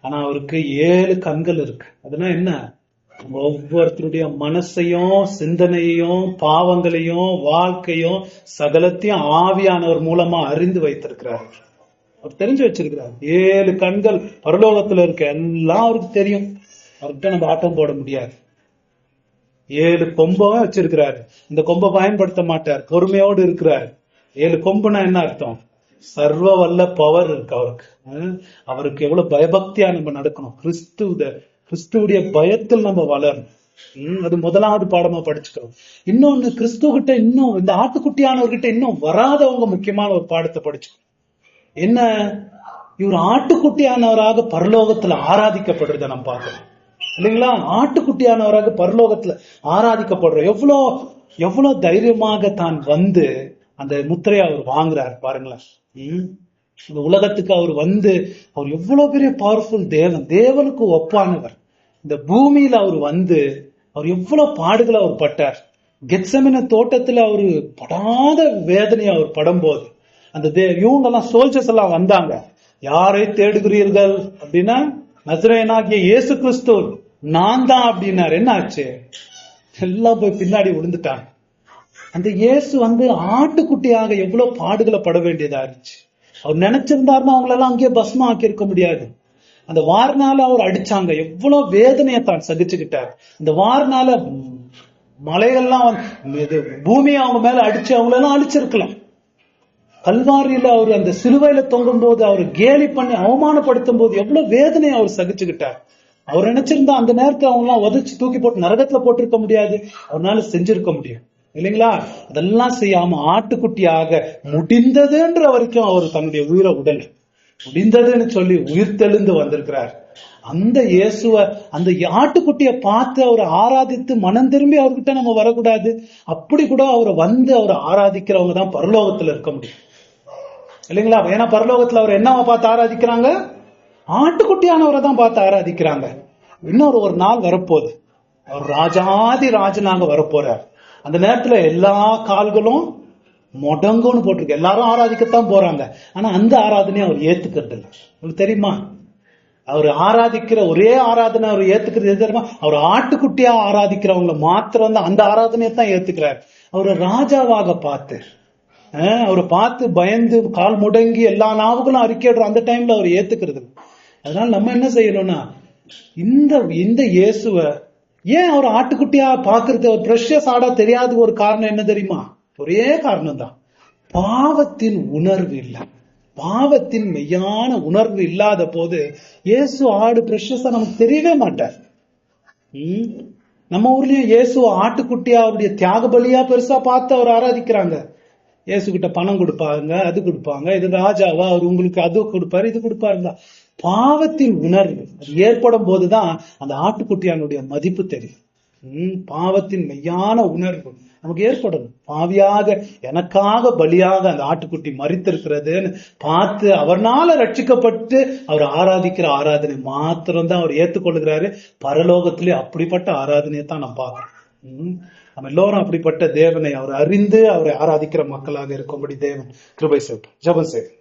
ஆனா அவருக்கு 7 கண்கள் இருக்கு. அதெல்லாம் என்ன? ஒவ்வொருத்தருடைய மனசையும் சிந்தனையையும் பாவங்களையும் வாழ்க்கையும் சகலத்தையும் ஆவியானவர் மூலமா அறிந்து வைத்திருக்கிறார். அவர் தெரிஞ்சு வச்சிருக்கிறார். 7 கண்கள் பரலோகத்துல இருக்க எல்லாம் அவருக்கு தெரியும். அவர்கிட்ட நம்ம ஆட்டம் போட முடியாது. 7 கொம்பை வச்சிருக்கிறாரு. இந்த கொம்பை பயன்படுத்த மாட்டார், பொறுமையோடு இருக்கிறார். 7 கொம்புனா என்ன அர்த்தம்? சர்வ வல்ல பவர் இருக்கு அவருக்கு. அவருக்கு எவ்வளவு பயபக்தியா நம்ம நடக்கணும். கிறிஸ்துவுடைய பயத்தில் நம்ம வளரணும். அது முதலாவது பாடமா படிச்சுக்கிறோம். இன்னொன்னு, கிறிஸ்துவ இன்னும் இந்த ஆட்டுக்குட்டியானவர்கிட்ட இன்னும் வராதவங்க முக்கியமான ஒரு பாடத்தை படிச்சுக்கணும். என்ன? இவர் ஆட்டுக்குட்டியானவராக பரலோகத்துல ஆராதிக்கப்படுறத நம்ம பார்க்கணும், இல்லைங்களா? ஆட்டுக்குட்டியானவராக பரலோகத்துல ஆராதிக்கப்படுற எவ்வளவு தைரியமாக தான் அந்த முத்திரையை அவர் வாங்குறாரு பாருங்களேன். இந்த உலகத்துக்கு அவர் அவர் எவ்வளவு பெரிய பவர்ஃபுல் தேவனுக்கு ஒப்பானவர். இந்த பூமியில அவர் எவ்வளவு பாடுகளை அவர் பட்டார். கெத்செமனே தோட்டத்துல அவரு படாத வேதனையை அவர் படும் போது அந்த இவங்க எல்லாம் சோல்ஜர்ஸ் எல்லாம் வந்தாங்க. யாரை தேடுகிறீர்கள் அப்படின்னா, நசரேயனாகிய இயேசு கிறிஸ்து நான் தான் அப்படின்னாரு. என்ன ஆச்சு? எல்லாம் போய் பின்னாடி விழுந்துட்டாங்க. அந்த இயேசு ஆட்டுக்குட்டியாக எவ்வளவு பாடுகளை பட வேண்டியதா இருந்துச்சு. அவர் நினைச்சிருந்தாருன்னா அவங்களெல்லாம் அங்கேயே பஸ்மா ஆக்கி இருக்க முடியாது. அந்த வாரனால அவர் அடிச்சாங்க, எவ்வளவு வேதனையை தான் சகிச்சுக்கிட்டார். இந்த வாரனால மலைகள்லாம் பூமியை அவங்க மேல அடிச்சு அவங்களெல்லாம் அழிச்சிருக்கலாம். கல்வாரியில அவர் அந்த சிலுவையில தொங்கும் போது அவர் கேலி பண்ணி அவமானப்படுத்தும் போது எவ்வளவு வேதனையை அவர் சகிச்சுக்கிட்டார். அவர் நினைச்சிருந்தா அந்த நேரத்தை அவங்க எல்லாம் உதச்சு தூக்கி போட்டு நரகத்துல போட்டிருக்க முடியாது, அவரால் செஞ்சிருக்க முடியும், இல்லைங்களா? அதெல்லாம் செய்யாம ஆட்டுக்குட்டியாக முடிந்ததுன்ற வரைக்கும் அவர் தன்னுடைய உயிரை உடல் முடிந்ததுன்னு சொல்லி உயிர் தெளிந்து வந்திருக்கிறார். அந்த இயேசுவ, அந்த ஆட்டுக்குட்டியை பார்த்து அவரை ஆராதித்து மனம் திரும்பி அவர்கிட்ட நம்ம வரக்கூடாது? அப்படி கூட அவரை வந்து அவரை ஆராதிக்கிறவங்க தான் பரலோகத்துல இருக்க முடியும், இல்லைங்களா? ஏன்னா பரலோகத்துல அவர் என்னவா பார்த்து ஆராதிக்கிறாங்க? ஆட்டுக்குட்டியானவரை தான் பார்த்து ஆராதிக்கிறாங்க. இன்னொரு ஒரு நாள் வரப்போகுது, அவர் ராஜாதி ராஜனாக வரப்போறார். அந்த நேரத்துல எல்லா கால்களும் முடங்கும்னு போட்டிருக்கு. எல்லாரும் ஆராதிக்கத்தான் போறாங்க, ஆனா அந்த ஆராதனையை அவர் ஏத்துக்கிறது இல்லை. உங்களுக்கு தெரியுமா? அவர் ஆராதிக்கிற ஒரே ஆராதனை அவர் ஏத்துக்கிறது எது தெரியுமா? அவர் ஆட்டுக்குட்டியா ஆராதிக்கிறவங்களை மாத்திரம் தான் அந்த ஆராதனையை தான் ஏத்துக்கிறார். அவரை ராஜாவாக பார்த்து, அவரை பார்த்து பயந்து கால் முடங்கி எல்லா நாவுகளும் அறிக்கையிடுறோம், அந்த டைம்ல அவர் ஏத்துக்கிறது. அதனால நம்ம என்ன செய்யணும்னா, இந்த இயேசுவ ஏன் அவர் ஆட்டுக்குட்டியா பாக்குறது, ஒரு பிரஷஸ் ஆடா தெரியாத ஒரு காரணம் என்ன தெரியுமா? ஒரே காரணம் தான், பாவத்தின் உணர்வு இல்லை. பாவத்தின் மெய்யான உணர்வு இல்லாத போது இயேசு ஆடு பிரஷஸா நமக்கு தெரியவே மாட்டார். நம்ம ஊர்லயும் இயேசு ஆட்டுக்குட்டியா அவருடைய தியாக பலியா பெருசா பார்த்து அவர் ஆராதிக்கிறாங்க. இயேசு கிட்ட பணம் கொடுப்பாங்க, அது கொடுப்பாங்க, இது ராஜாவா அவர் உங்களுக்கு அது கொடுப்பாரு இது கொடுப்பாருங்க. பாவத்தின் உணர்வு அது ஏற்படும் போதுதான் அந்த ஆட்டுக்குட்டியானுடைய மதிப்பு தெரியும். பாவத்தின் மெய்யான உணர்வு நமக்கு ஏற்படணும். பாவியாக எனக்காக பலியாக அந்த ஆட்டுக்குட்டி மரித்திருக்கிறதுன்னு பார்த்து அவர்னால ரட்சிக்கப்பட்டு அவர் ஆராதிக்கிற ஆராதனை மாத்திரம்தான் அவர் ஏற்றுக்கொள்கிறாரு. பரலோகத்திலே அப்படிப்பட்ட ஆராதனையை தான் நம்ம பார்க்கணும். நம்ம எல்லோரும் அப்படிப்பட்ட தேவனை அவர் அறிந்து அவரை ஆராதிக்கிற மக்களாக இருக்கும்படி தேவன் கிருபை செய்யட்டும். ஜெபம் செய்யும்.